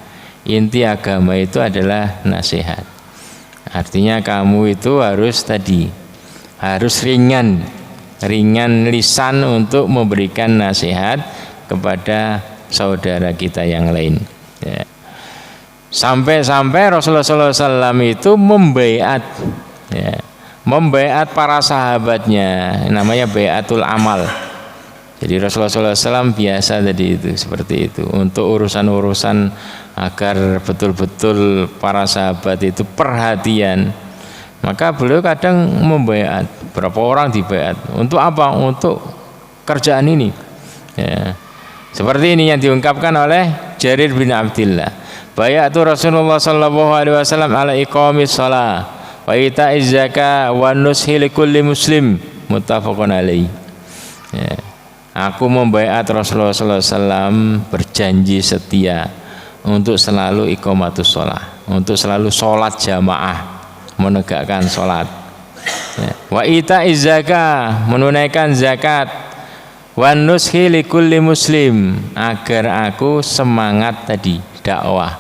inti agama itu adalah nasihat. Artinya kamu itu harus ringan lisan untuk memberikan nasihat kepada saudara kita yang lain. Ya. Sampai-sampai Rasulullah SAW itu membaiat, ya, membaiat para sahabatnya, namanya baiatul amal. Jadi Rasulullah SAW biasa tadi itu seperti itu untuk urusan-urusan agar betul-betul para sahabat itu perhatian. Maka beliau kadang membaiat, berapa orang dibaiat. Untuk apa? Untuk kerjaan ini. Ya. Seperti ini yang diungkapkan oleh Jarir bin Abdillah. Baiatu Rasulullah SAW ala iqamis shalah wa ita'iz zakah wa nushi likulli muslim, muttafaqun alaih. Ya. Aku membaiat Rasulullah SAW berjanji setia untuk selalu iqamatus shalah, untuk selalu sholat jamaah, menegakkan sholat. Ya. Wa ita'iz zakah, menunaikan zakat. Wa nushi likulli muslim, agar aku semangat tadi dakwah,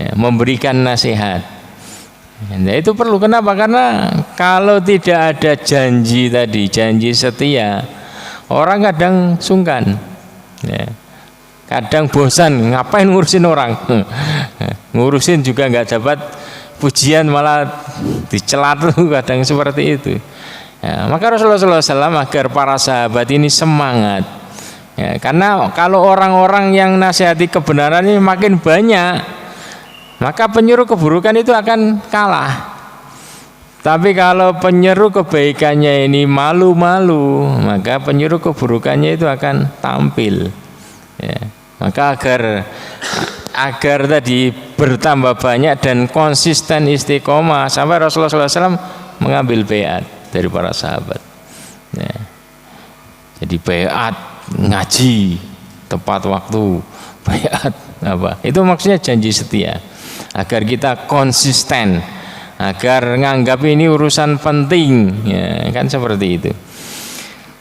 ya, memberikan nasihat. Nah, itu perlu. Kenapa? Karena kalau tidak ada janji tadi, janji setia, orang kadang sungkan, ya. Kadang bosan, ngapain ngurusin orang, ngurusin juga nggak dapat pujian, malah dicela tuh, kadang seperti itu. Ya, maka Rasulullah SAW agar para sahabat ini semangat, ya, karena kalau orang-orang yang nasihati kebenaran ini makin banyak, maka penyuruh keburukan itu akan kalah. Tapi kalau penyeru kebaikannya ini malu-malu, maka penyuruh keburukannya itu akan tampil. Ya. Maka agar tadi bertambah banyak dan konsisten istiqomah sampai Rasulullah SAW mengambil baiat dari para sahabat. Ya. Jadi baiat ngaji tepat waktu, baiat apa? Itu maksudnya janji setia agar kita konsisten, agar nganggap ini urusan penting, ya, kan seperti itu.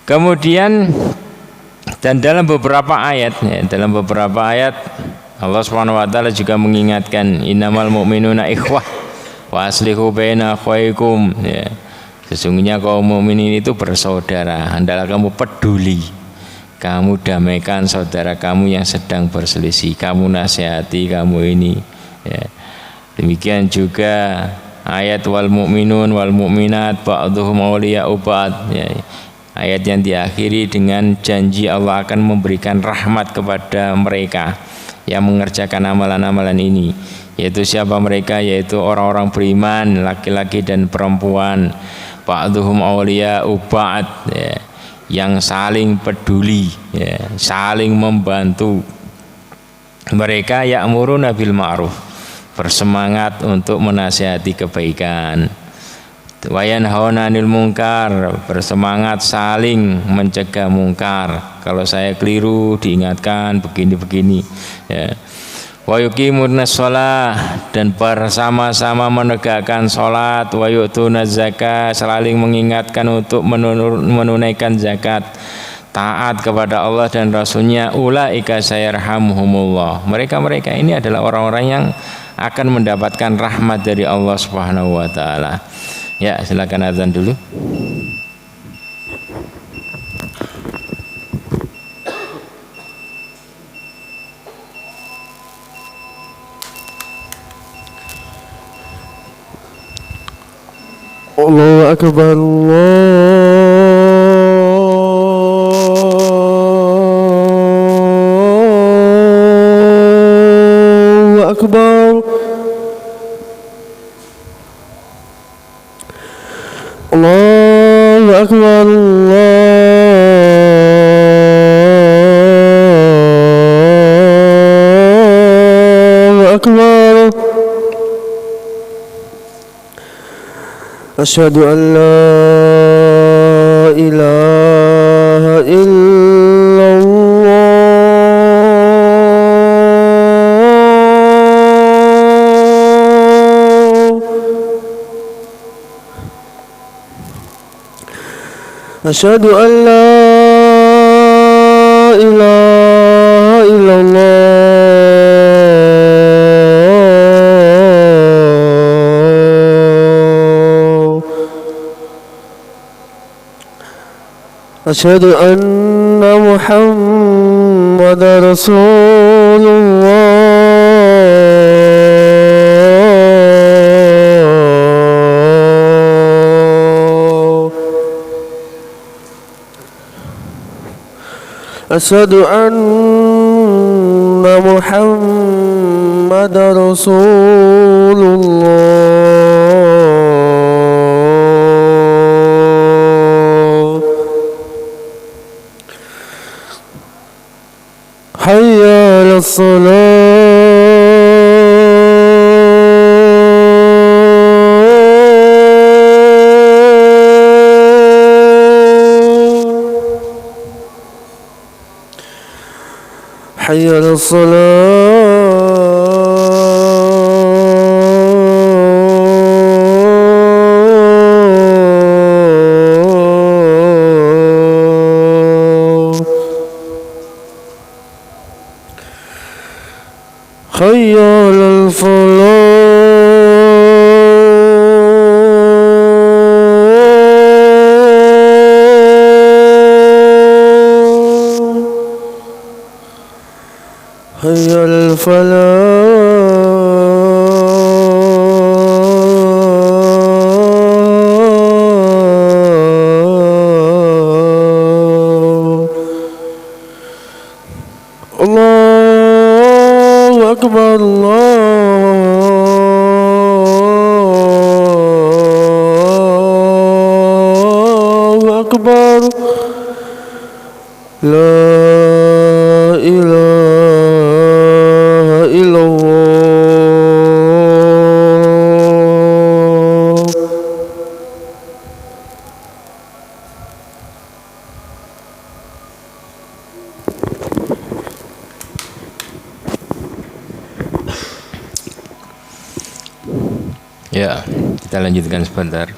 Kemudian dan dalam beberapa ayat, ya, Allah Subhanahu wa taala juga mengingatkan innamal mu'minuna ikhwah wa aslihu baina akhwaikum, ya. Sesungguhnya kaum mukminin itu bersaudara, hendaklah kamu peduli, kamu damaikan saudara kamu yang sedang berselisih, kamu nasihati kamu ini, ya. Demikian juga ayat wal mu'minun wal mu'minat ba'dhuhum awliya'u ba'd, ya. Ayat yang diakhiri dengan janji Allah akan memberikan rahmat kepada mereka yang mengerjakan amalan-amalan ini, yaitu siapa mereka? Yaitu orang-orang beriman, laki-laki dan perempuan, ba'dhuhum awliya'u ba'd, ya, yang saling peduli, ya, saling membantu. Mereka ya'muruna bil ma'ruf, bersemangat untuk menasihati kebaikan, wa yanhauna 'anil munkar, bersemangat saling mencegah mungkar. Kalau saya keliru diingatkan begini-begini, ya. Wa yuqimunas shalah, dan bersama-sama menegakkan salat, wa yu'tunaz zakat, saling mengingatkan untuk menunaikan zakat, taat kepada Allah dan Rasulnya. Ulaika sayarhamuhumullah, mereka ini adalah orang-orang yang akan mendapatkan rahmat dari Allah Subhanahu wa taala. Ya, silakan azan dulu. Allahu akbar, Allahu akbar, Allahu akbar, Allahu akbar. Asyhadu an la ilaha illallah. Asyhadu an la ilaha illallah. Asyhadu anna Muhammadar Rasulullah. Asyhadu anna Muhammadar Rasulullah. Hayya 'alas salat. Hayya 'alas salat. Hayya 'alal falah. Hayya 'alal falah. Allahu akbar, Allahu akbar. La ilaha illallah. Ya, kita lanjutkan sebentar.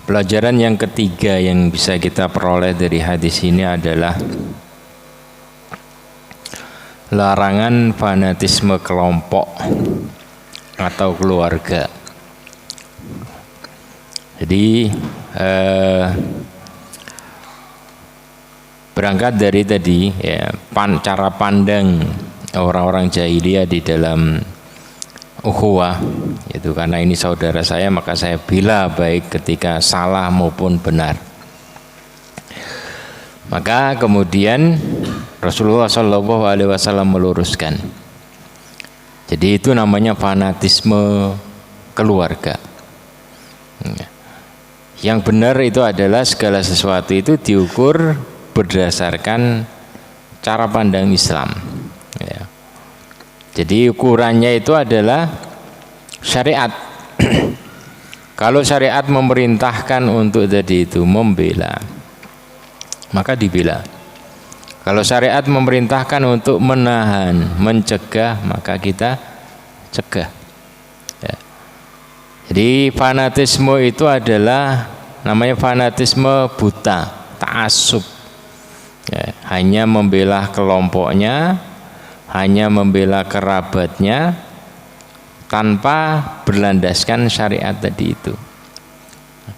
Pelajaran yang ketiga yang bisa kita peroleh dari hadis ini adalah larangan fanatisme kelompok atau keluarga. Jadi berangkat dari tadi ya, cara pandang orang-orang jahiliyah di dalam ukhuwah, itu karena ini saudara saya maka saya bela baik ketika salah maupun benar. Maka kemudian Rasulullah SAW meluruskan. Jadi itu namanya fanatisme keluarga. Yang benar itu adalah segala sesuatu itu diukur berdasarkan cara pandang Islam. Ya. Jadi ukurannya itu adalah syariat. Kalau syariat memerintahkan untuk tadi itu membela, maka dibela. Kalau syariat memerintahkan untuk menahan, mencegah, maka kita cegah. Ya. Jadi fanatisme itu adalah namanya fanatisme buta, ta'assub. Ya, hanya membela kelompoknya, hanya membela kerabatnya tanpa berlandaskan syariat tadi itu.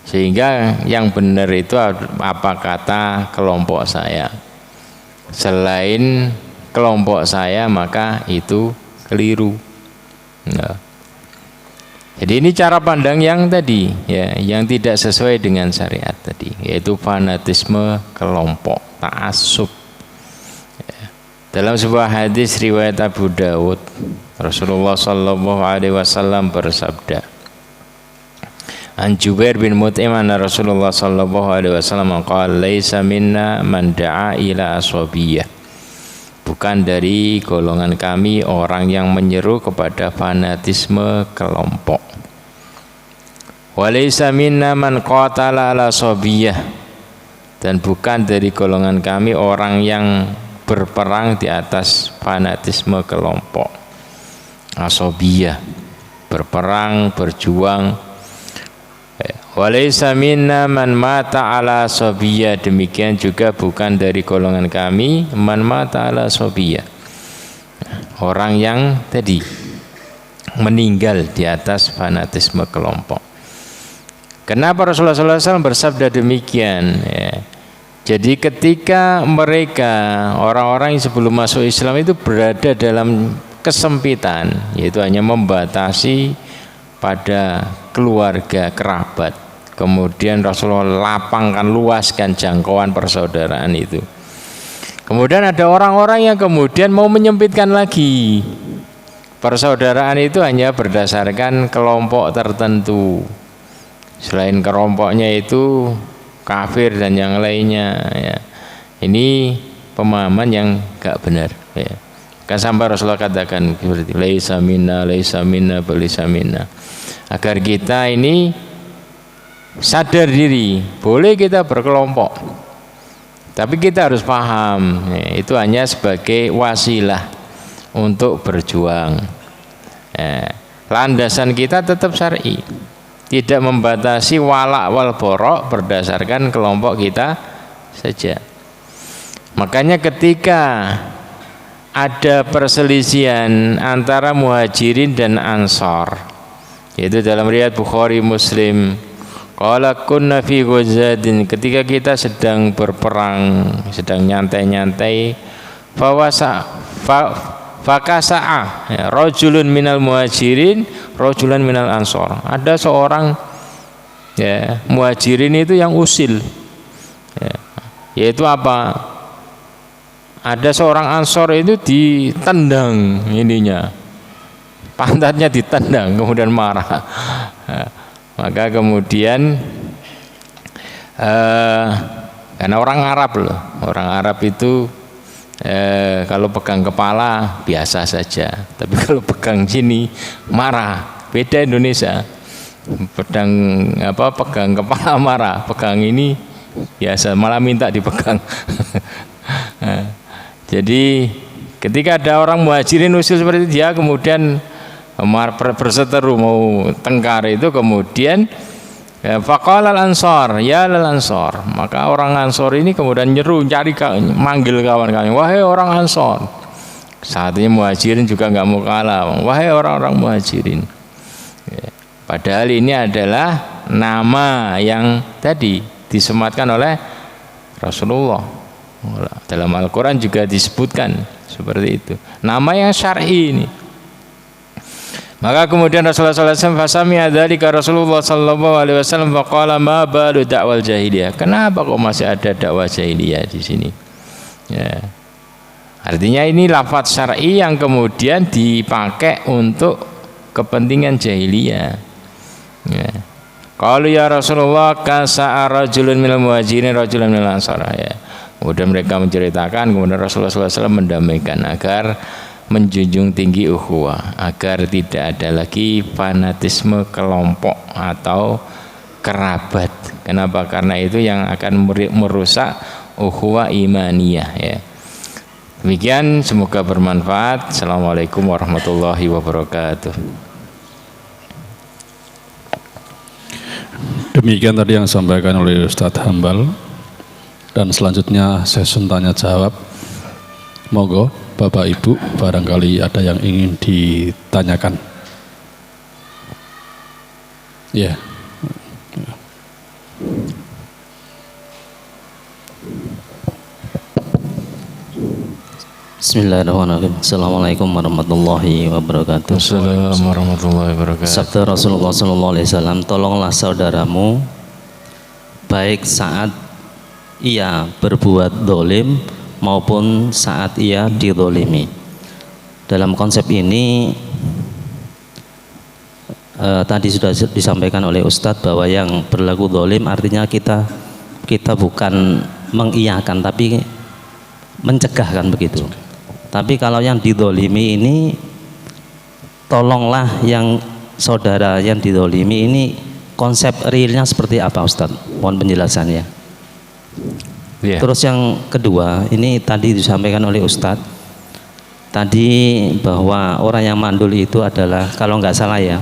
Sehingga yang benar itu apa kata kelompok saya. Selain kelompok saya maka itu keliru. Nah. Jadi ini cara pandang yang tadi ya, yang tidak sesuai dengan syariat tadi, yaitu fanatisme kelompok, ta'assub. Ya. Dalam sebuah hadis riwayat Abu Dawud, Rasulullah SAW bersabda, An Jubair bin Mut'im anna Rasulullah SAW qala laisa minna man da'a ila aswabiyyah. Bukan dari golongan kami orang yang menyeru kepada fanatisme kelompok. Wa laisa minna man qatala ala aswabiyyah. Dan bukan dari golongan kami orang yang berperang di atas fanatisme kelompok. Aswabiyyah, berperang, berjuang. Walaysa minna man mata ala sobiyah. Demikian juga bukan dari golongan kami man mata ala sobiyah, orang yang tadi meninggal di atas fanatisme kelompok. Kenapa Rasulullah SAW bersabda demikian ya? Jadi ketika mereka orang-orang yang sebelum masuk Islam itu berada dalam kesempitan, yaitu hanya membatasi pada keluarga kerabat. Kemudian Rasulullah lapangkan, luaskan jangkauan persaudaraan itu. Kemudian ada orang-orang yang kemudian mau menyempitkan lagi. Persaudaraan itu hanya berdasarkan kelompok tertentu. Selain kelompoknya itu kafir dan yang lainnya ya. Ini pemahaman yang gak benar ya. Kan sampai Rasulullah katakan seperti laisa minna, laisa minna, laisa minna. Agar kita ini sadar diri, boleh kita berkelompok, tapi kita harus paham ya, itu hanya sebagai wasilah untuk berjuang. Landasan kita tetap syar'i, tidak membatasi walak wal borok berdasarkan kelompok kita saja. Makanya ketika ada perselisihan antara muhajirin dan ansor, yaitu dalam riwayat Bukhari Muslim, qala kunna fi ghazadin, ketika kita sedang berperang, sedang nyantai-nyantai, fakasa'a ya, rajulun minal muhajirin rajulan minal ansor. Ada seorang ya, muhajirin itu yang usil ya, yaitu apa? Ada seorang ansor itu ditendang ininya, pantatnya ditendang, kemudian marah. Maka kemudian karena orang Arab loh, orang Arab itu kalau pegang kepala biasa saja, tapi kalau pegang sini marah. Beda Indonesia, pegang kepala marah, pegang ini biasa, malah minta dipegang. Jadi ketika ada orang muhajirin usil seperti dia, kemudian berseteru mau tengkar itu, kemudian faqala al-ansar ya al-ansar, maka orang Ansor ini kemudian nyeru manggil kawan-kawan, wahai orang Ansor. Saatnya Muhajirin juga nggak mau kalah, wahai orang-orang Muhajirin. Padahal ini adalah nama yang tadi disematkan oleh Rasulullah. Dalam Al-Quran juga disebutkan seperti itu, nama yang syar'i ini. Maka kemudian Rasulullah SAW fasami'a dzalika Rasulullah sallallahu alaihi wasallam faqala ma balu dakwal jahiliyah. Kenapa kok masih ada dakwah jahiliyah di sini? Ya. Artinya ini lafaz syar'i yang kemudian dipakai untuk kepentingan jahiliyah. Ya. Qalu ya Rasulullah kasa'a rajulun minal muhajirin rajulan minal ansar. Ya. Kemudian mereka menceritakan, kemudian Rasulullah SAW mendamaikan agar menjunjung tinggi ukhuwah, agar tidak ada lagi fanatisme kelompok atau kerabat. Kenapa? Karena itu yang akan merusak ukhuwah imaniyah. Ya. Demikian, semoga bermanfaat. Assalamualaikum warahmatullahi wabarakatuh. Demikian tadi yang disampaikan oleh Ustadz Hambal. Dan selanjutnya sesi tanya jawab. Monggo Bapak Ibu, barangkali ada yang ingin ditanyakan. Ya. Bismillahirrahmanirrahim. Assalamualaikum warahmatullahi wabarakatuh. Assalamualaikum warahmatullahi wabarakatuh. Sabda Rasulullah SAW, tolonglah saudaramu baik saat ia berbuat dolim maupun saat ia didolimi. Dalam konsep ini tadi sudah disampaikan oleh Ustadz bahwa yang berlaku dolim artinya kita bukan mengiyakan tapi mencegah, kan begitu. Tapi kalau yang didolimi ini, tolonglah yang saudara yang didolimi ini, konsep realnya seperti apa Ustadz? Mohon penjelasannya. Yeah. Terus yang kedua, ini tadi disampaikan oleh Ustadz tadi bahwa orang yang mandul itu adalah, kalau nggak salah ya,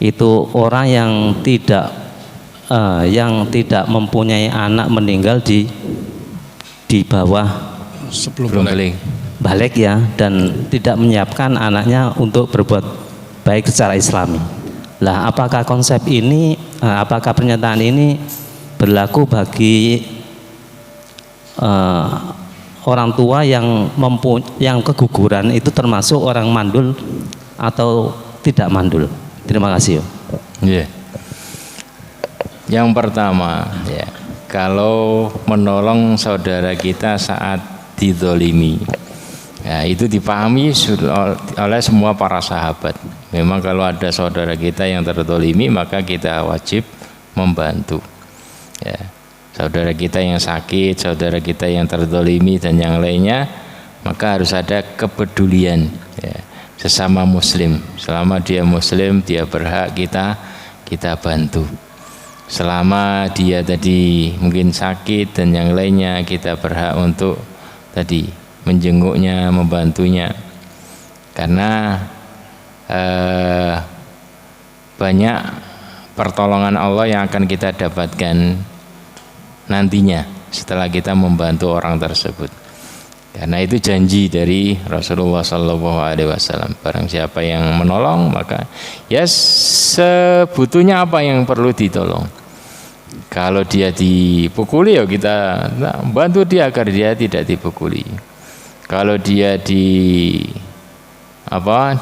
itu orang yang tidak mempunyai anak meninggal di bawah sebelum balik ya, dan tidak menyiapkan anaknya untuk berbuat baik secara Islami. Lah, apakah konsep ini, apakah pernyataan ini berlaku bagi orang tua yang keguguran itu termasuk orang mandul atau tidak mandul? Terima kasih. Yeah. Yang pertama, ya, kalau menolong saudara kita saat dizolimi, ya, itu dipahami oleh semua para sahabat. Memang kalau ada saudara kita yang terzolimi, maka kita wajib membantu. Ya. Saudara kita yang sakit, saudara kita yang terzolimi dan yang lainnya, maka harus ada kepedulian, ya, sesama muslim. Selama dia muslim, dia berhak kita bantu. Selama dia tadi mungkin sakit dan yang lainnya, kita berhak untuk tadi menjenguknya, membantunya. Karena banyak pertolongan Allah yang akan kita dapatkan nantinya setelah kita membantu orang tersebut. Karena itu janji dari Rasulullah SAW. Barang siapa yang menolong, maka ya sebutuhnya apa yang perlu ditolong. Kalau dia dipukuli, ya kita bantu dia agar dia tidak dipukuli. Kalau dia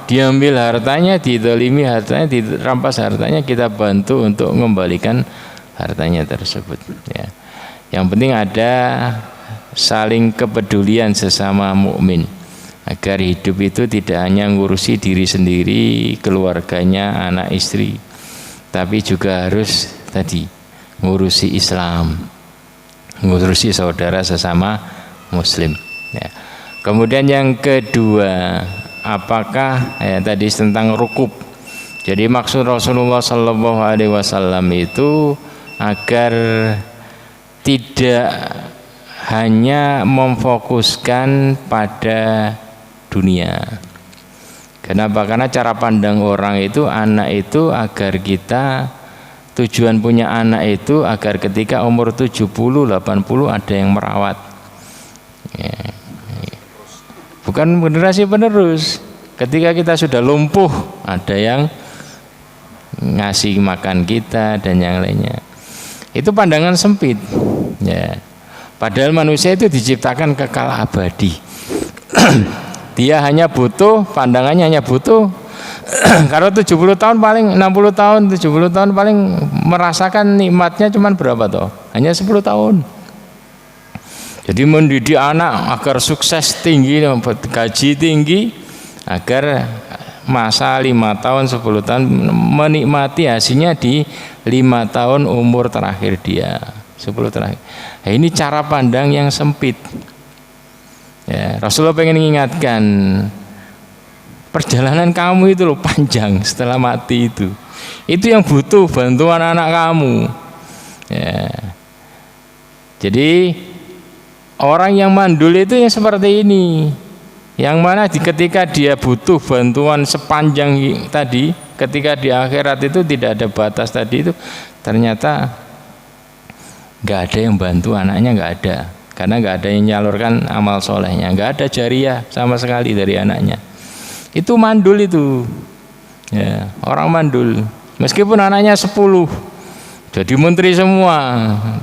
diambil hartanya, didolimi hartanya, dirampas hartanya, kita bantu untuk mengembalikan hartanya tersebut. Ya. Yang penting ada saling kepedulian sesama mukmin, agar hidup itu tidak hanya ngurusi diri sendiri, keluarganya, anak istri, tapi juga harus tadi ngurusi Islam, ngurusi saudara sesama muslim. Ya. Kemudian yang kedua, apakah tadi tentang rukub. Jadi maksud Rasulullah SAW itu agar tidak hanya memfokuskan pada dunia. Kenapa? Karena cara pandang orang itu, anak itu agar kita, tujuan punya anak itu agar ketika umur 70, 80 ada yang merawat. Ya. Bukan generasi penerus. Ketika kita sudah lumpuh, ada yang ngasih makan kita dan yang lainnya. Itu pandangan sempit. Ya. Padahal manusia itu diciptakan kekal abadi. Dia hanya butuh, pandangannya hanya butuh kalau 70 tahun paling 60 tahun, 70 tahun paling merasakan nikmatnya cuman berapa toh? Hanya 10 tahun. Jadi mendidik anak agar sukses tinggi, gaji tinggi, agar masa 5 tahun, 10 tahun menikmati hasilnya di 5 tahun umur terakhir dia, 10 terakhir. Nah, ini cara pandang yang sempit. Ya, Rasulullah pengen mengingatkan, perjalanan kamu itu loh panjang setelah mati itu yang butuh bantuan anak kamu. Ya. Jadi orang yang mandul itu yang seperti ini, yang mana ketika dia butuh bantuan sepanjang tadi, ketika di akhirat itu tidak ada batas tadi itu, ternyata nggak ada yang bantu anaknya, nggak ada. Karena nggak ada yang nyalurkan amal solehnya, nggak ada jariah sama sekali dari anaknya. Itu mandul itu, ya, orang mandul. Meskipun anaknya 10, jadi menteri semua,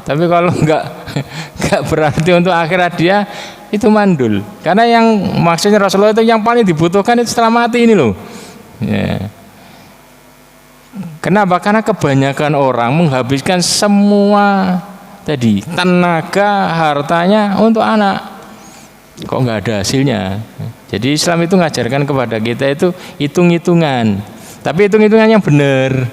tapi kalau nggak berarti untuk akhirat dia, itu mandul. Karena yang maksudnya Rasulullah itu yang paling dibutuhkan itu setelah mati ini loh. Ya. Kenapa? Karena kebanyakan orang menghabiskan semua tadi tenaga hartanya untuk anak, kok nggak ada hasilnya. Jadi Islam itu ngajarkan kepada kita itu hitung-hitungan, tapi hitung-hitungan yang benar,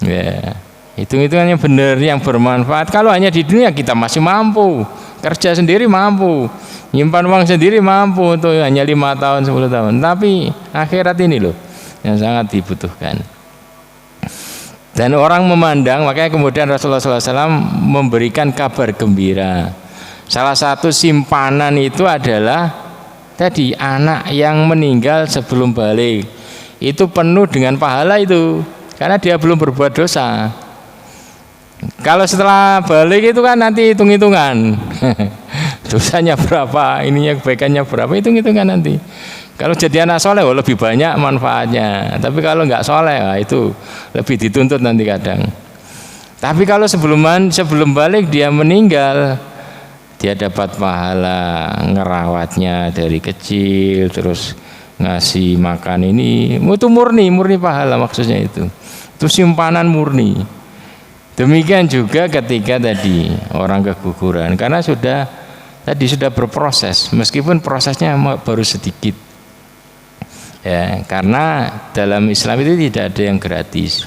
ya, hitung-hitungan yang benar, yang bermanfaat. Kalau hanya di dunia kita masih mampu, kerja sendiri mampu, nyimpan uang sendiri mampu untuk hanya 5 tahun 10 tahun, tapi akhirat ini loh yang sangat dibutuhkan. Dan orang memandang, makanya kemudian Rasulullah SAW memberikan kabar gembira. Salah satu simpanan itu adalah tadi anak yang meninggal sebelum balik. Itu penuh dengan pahala itu, karena dia belum berbuat dosa. Kalau setelah balik itu kan nanti hitung-hitungan. Dosanya berapa, ininya kebaikannya berapa, hitung-hitungan nanti. Kalau jadi anak soleh, lebih banyak manfaatnya. Tapi kalau nggak soleh, itu lebih dituntut nanti kadang. Tapi kalau sebelum balik dia meninggal, dia dapat pahala ngerawatnya dari kecil, terus ngasih makan ini, itu murni pahala maksudnya itu. Itu simpanan murni. Demikian juga ketika tadi orang keguguran, karena sudah berproses, meskipun prosesnya baru sedikit. Ya, karena dalam Islam itu tidak ada yang gratis.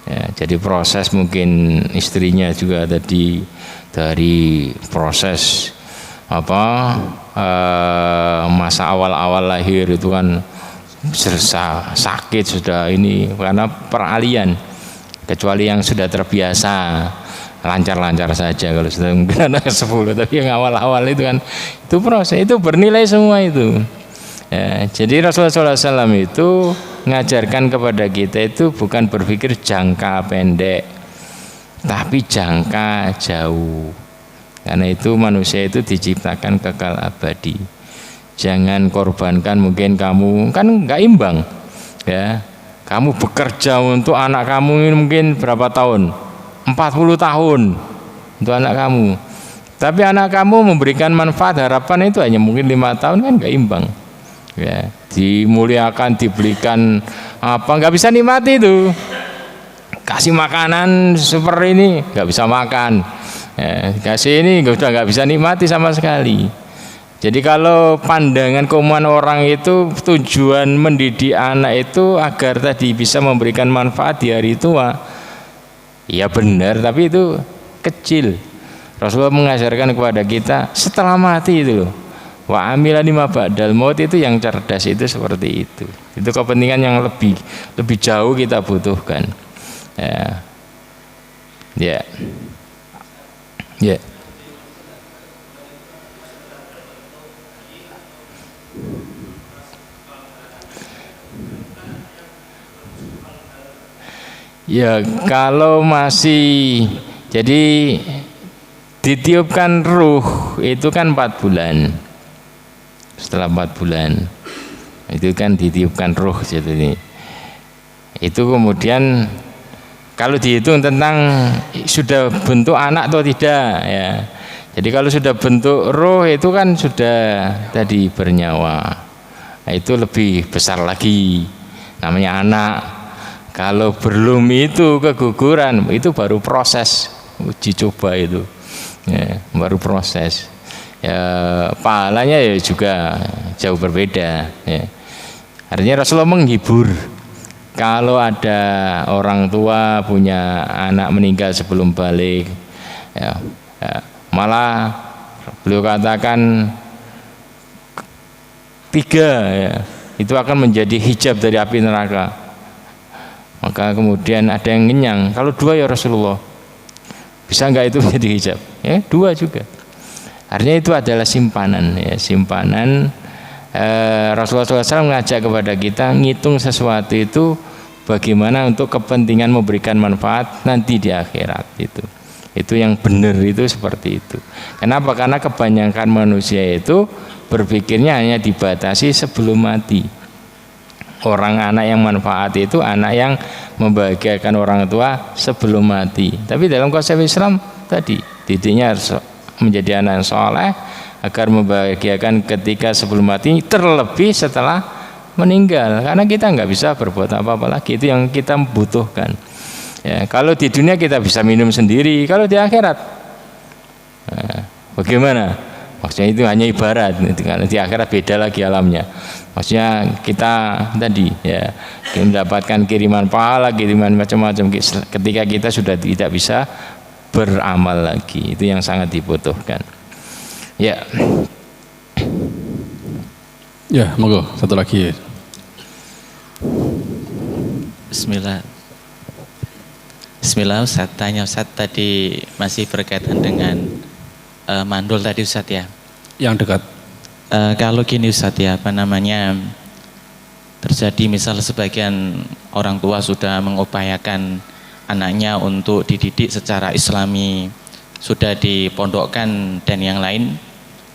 Ya, jadi proses mungkin istrinya juga tadi dari proses masa awal-awal lahir itu kan sakit sudah ini karena peralihan. Kecuali yang sudah terbiasa lancar-lancar saja kalau sudah mungkin anak 10, tapi yang awal-awal itu kan itu proses, itu bernilai semua itu. Ya, jadi Rasulullah SAW itu mengajarkan kepada kita itu bukan berpikir jangka pendek, tapi jangka jauh. Karena itu manusia itu diciptakan kekal abadi. Jangan korbankan, mungkin kamu kan nggak imbang, ya. Kamu bekerja untuk anak kamu ini mungkin berapa tahun? 40 tahun untuk anak kamu. Tapi anak kamu memberikan manfaat harapan itu hanya mungkin 5 tahun, kan nggak imbang. Ya, dimuliakan, dibelikan apa, nggak bisa nikmati itu. Kasih makanan seperti ini nggak bisa makan, ya, kasih ini udah nggak bisa nikmati sama sekali. Jadi kalau pandangan keumuman orang itu tujuan mendidik anak itu agar tadi bisa memberikan manfaat di hari tua, ya benar, tapi itu kecil. Rasulullah mengajarkan kepada kita setelah mati itu loh. Wa amila lima ba'dal maut, itu yang cerdas itu seperti itu. Itu kepentingan yang lebih jauh kita butuhkan. Ya. Ya. Ya. Ya kalau masih jadi ditiupkan ruh itu kan 4 bulan. Setelah 4 bulan itu kan ditiupkan ruh jadi itu kemudian kalau dihitung tentang sudah bentuk anak atau tidak ya. Jadi kalau sudah bentuk roh itu kan sudah tadi bernyawa. Nah, itu lebih besar lagi namanya anak. Kalau belum itu keguguran itu baru proses uji coba itu ya, baru proses ya, pahalanya ya juga jauh berbeda ya. Artinya Rasulullah menghibur kalau ada orang tua punya anak meninggal sebelum balik ya, ya, malah beliau katakan 3 ya, itu akan menjadi hijab dari api neraka. Maka kemudian ada yang ngenyang, kalau 2 ya Rasulullah, bisa enggak itu menjadi hijab? Ya 2 juga. Artinya itu adalah simpanan ya, simpanan. Rasulullah SAW mengajak kepada kita ngitung sesuatu itu bagaimana untuk kepentingan memberikan manfaat nanti di akhirat itu yang benar itu seperti itu. Kenapa? Karena kebanyakan manusia itu berpikirnya hanya dibatasi sebelum mati. Orang anak yang manfaat itu anak yang membahagiakan orang tua sebelum mati. Tapi dalam konsep Islam tadi didiknya harus menjadi anak yang soleh agar membahagiakan ketika sebelum mati, terlebih setelah meninggal. Karena kita nggak bisa berbuat apa-apa lagi, itu yang kita butuhkan. Ya, kalau di dunia kita bisa minum sendiri, kalau di akhirat bagaimana? Maksudnya itu hanya ibarat. Kalau di akhirat beda lagi alamnya. Maksudnya kita tadi ya mendapatkan kiriman pahala, kiriman macam-macam ketika kita sudah tidak bisa beramal lagi. Itu yang sangat dibutuhkan. Ya. Ya, monggo satu lagi. Bismillah. Bismillah, Ustaz, tanya Ustaz tadi masih berkaitan dengan mandul tadi Ustaz ya. Yang dekat. Kalau gini Ustaz ya, apa namanya, terjadi misal sebagian orang tua sudah mengupayakan anaknya untuk dididik secara Islami, sudah dipondokkan dan yang lain,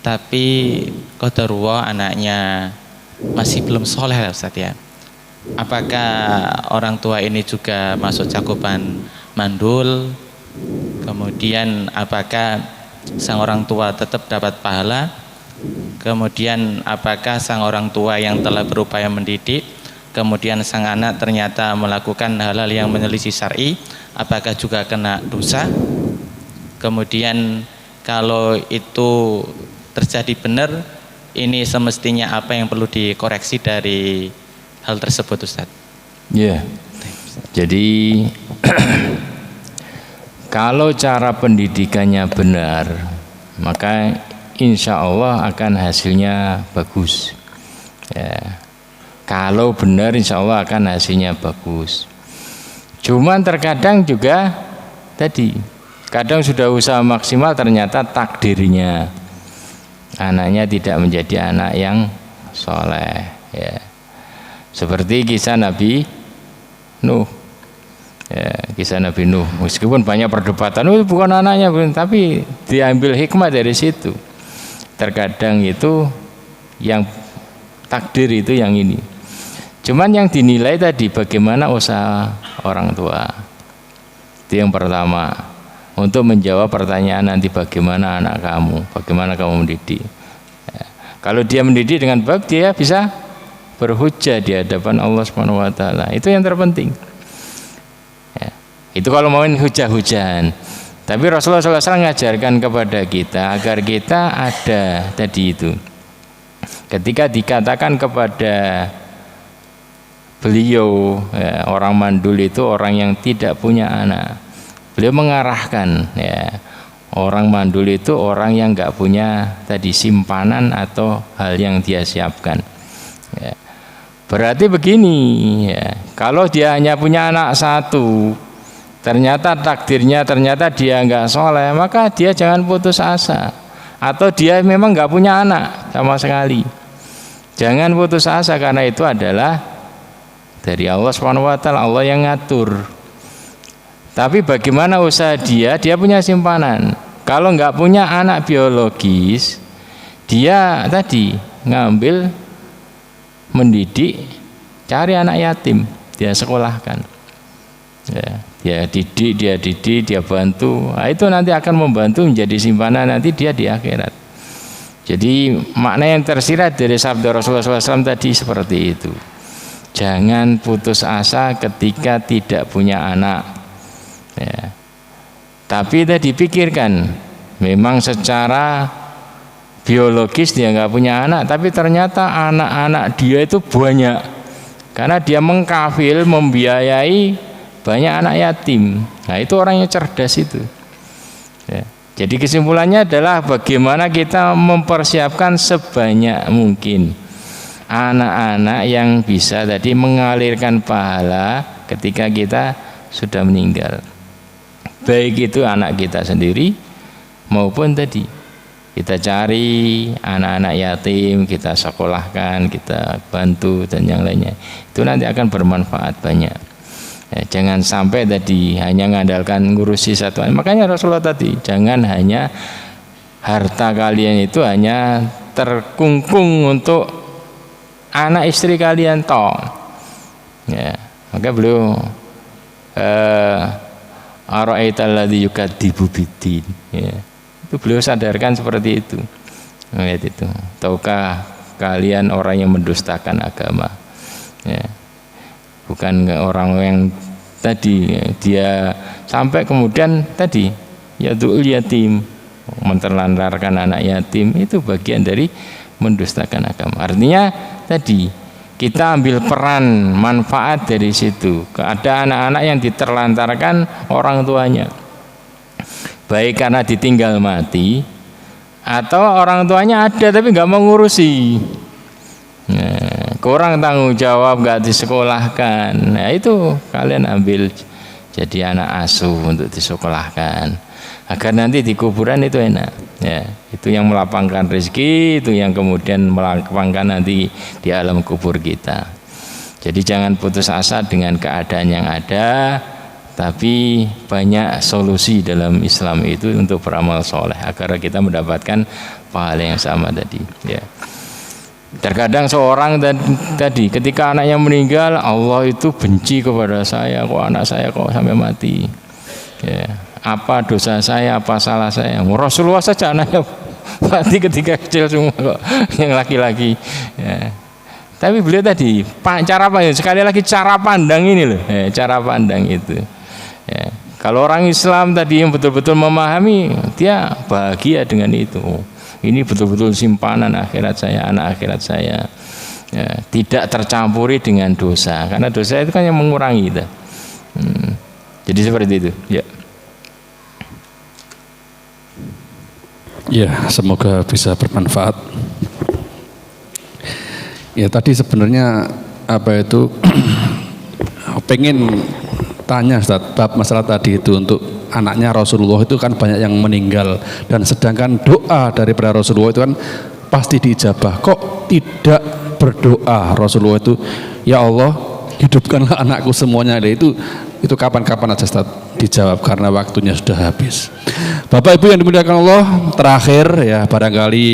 tapi qadarullah anaknya masih belum soleh Ustaz ya. Apakah orang tua ini juga masuk cakupan mandul? Kemudian apakah sang orang tua tetap dapat pahala? Kemudian apakah sang orang tua yang telah berupaya mendidik, kemudian sang anak ternyata melakukan hal-hal yang menyelisih syar'i, apakah juga kena dosa? Kemudian kalau itu terjadi benar, ini semestinya apa yang perlu dikoreksi dari hal tersebut Ustaz? Ya, jadi kalau cara pendidikannya benar, maka insya Allah akan hasilnya bagus. Ya, kalau benar insya Allah akan hasilnya bagus. Cuman terkadang juga tadi, kadang sudah usaha maksimal ternyata takdirnya anaknya tidak menjadi anak yang soleh. Ya. Seperti kisah Nabi Nuh, ya, kisah Nabi Nuh. Meskipun banyak perdebatan, bukan anaknya, tapi diambil hikmah dari situ. Terkadang itu yang takdir itu yang ini. Cuman yang dinilai tadi bagaimana usaha orang tua. Itu yang pertama. Untuk menjawab pertanyaan nanti bagaimana anak kamu, bagaimana kamu mendidik. Ya. Kalau dia mendidik dengan baik, dia bisa berhujjah di hadapan Allah Subhanahu wa taala. Itu yang terpenting. Ya. Itu kalau mau hujah-hujahan. Tapi Rasulullah SAW mengajarkan kepada kita agar kita ada tadi itu. Ketika dikatakan kepada beliau ya, orang mandul itu orang yang tidak punya anak. Beliau mengarahkan ya, orang mandul itu orang yang nggak punya tadi simpanan atau hal yang dia siapkan. Ya. Berarti begini ya, kalau dia hanya punya anak satu, ternyata takdirnya ternyata dia nggak soleh, maka dia jangan putus asa. Atau dia memang nggak punya anak sama sekali, jangan putus asa, karena itu adalah dari Allah SWT. Allah yang ngatur. Tapi bagaimana usaha dia punya simpanan. Kalau nggak punya anak biologis, dia tadi ngambil, mendidik, cari anak yatim, dia sekolahkan. Ya, dia didik, dia bantu. Nah, itu nanti akan membantu menjadi simpanan nanti dia di akhirat. Jadi makna yang tersirat dari sabda Rasulullah SAW tadi seperti itu. Jangan putus asa ketika tidak punya anak. Ya. Tapi tadi pikirkan, memang secara biologis dia nggak punya anak, tapi ternyata anak-anak dia itu banyak, karena dia mengkafil, membiayai banyak anak yatim. Nah itu orang yang cerdas itu. Ya. Jadi kesimpulannya adalah bagaimana kita mempersiapkan sebanyak mungkin anak-anak yang bisa tadi mengalirkan pahala ketika kita sudah meninggal. Baik itu anak kita sendiri maupun tadi kita cari anak-anak yatim, kita sekolahkan, kita bantu dan yang lainnya. Itu nanti akan bermanfaat banyak. Ya, jangan sampai tadi hanya mengandalkan ngurusi satu. Makanya Rasulullah tadi jangan hanya harta kalian itu hanya terkungkung untuk anak istri kalian toh. Ya, maka beliau ara'aital ladzi yukadzibu biddin. Ya. Itu beliau sadarkan seperti itu. Lihat itu. Tahukah kalian orang yang mendustakan agama? Ya. Bukan orang yang tadi dia sampai kemudian tadi yatul yatim, menterlantarkan anak yatim, itu bagian dari mendustakan agama. Artinya tadi kita ambil peran manfaat dari situ. Ada anak-anak yang diterlantarkan orang tuanya, baik karena ditinggal mati atau orang tuanya ada tapi nggak mau ngurusi. Nah, kurang tanggung jawab, nggak disekolahkan. Nah itu kalian ambil jadi anak asuh untuk disekolahkan agar nanti di kuburan itu enak. Ya, itu yang melapangkan rezeki, itu yang kemudian melapangkan nanti di alam kubur kita. Jadi jangan putus asa dengan keadaan yang ada, tapi banyak solusi dalam Islam itu untuk beramal soleh agar kita mendapatkan pahala yang sama tadi. Ya. Terkadang seorang tadi ketika anaknya meninggal, Allah itu benci kepada saya, kok anak saya kok sampai mati. Ya. Apa dosa saya, apa salah saya? Rasulullah saja anaknya mati ketika kecil semua kok, yang laki-laki. Ya. Tapi beliau tadi cara apa? Sekali lagi cara pandang ini loh, cara pandang itu. Ya. Kalau orang Islam tadi yang betul-betul memahami, dia bahagia dengan itu. Ini betul-betul simpanan akhirat saya, anak akhirat saya. Ya. Tidak tercampuri dengan dosa, karena dosa itu kan yang mengurangi kita. Jadi seperti itu. Ya. Ya, semoga bisa bermanfaat. Ya, tadi sebenarnya apa itu pengen tanya Ustaz, bab masalah tadi itu untuk anaknya Rasulullah itu kan banyak yang meninggal, dan sedangkan doa daripada Rasulullah itu kan pasti diijabah. Kok tidak berdoa Rasulullah itu, ya Allah hidupkanlah anakku semuanya? Itu kapan-kapan aja Ustaz dijawab karena waktunya sudah habis. Bapak Ibu yang dimuliakan Allah, terakhir ya, barangkali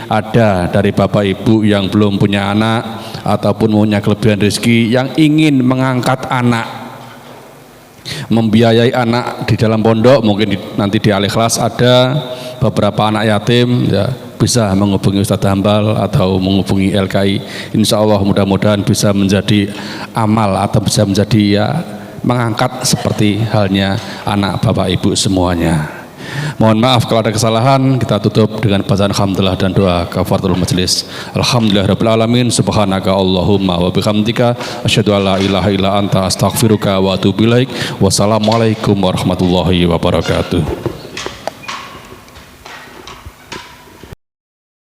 ada dari Bapak Ibu yang belum punya anak ataupun punya kelebihan rezeki yang ingin mengangkat anak, membiayai anak di dalam pondok, mungkin nanti di Al-Ikhlas ada beberapa anak yatim ya, bisa menghubungi Ustadz Hambal atau menghubungi LKI. Insya Allah mudah-mudahan bisa menjadi amal atau bisa menjadi ya mengangkat seperti halnya anak Bapak Ibu semuanya. Mohon maaf kalau ada kesalahan. Kita tutup dengan bacaan alhamdulillah dan doa kafaratul majelis. Alhamdulillahirabbil alamin, subhanaka Allahumma wa bihamdika asyhadu an la ilaha illa anta astaghfiruka wa atubu ilaik. Wassalamualaikum warahmatullahi wabarakatuh.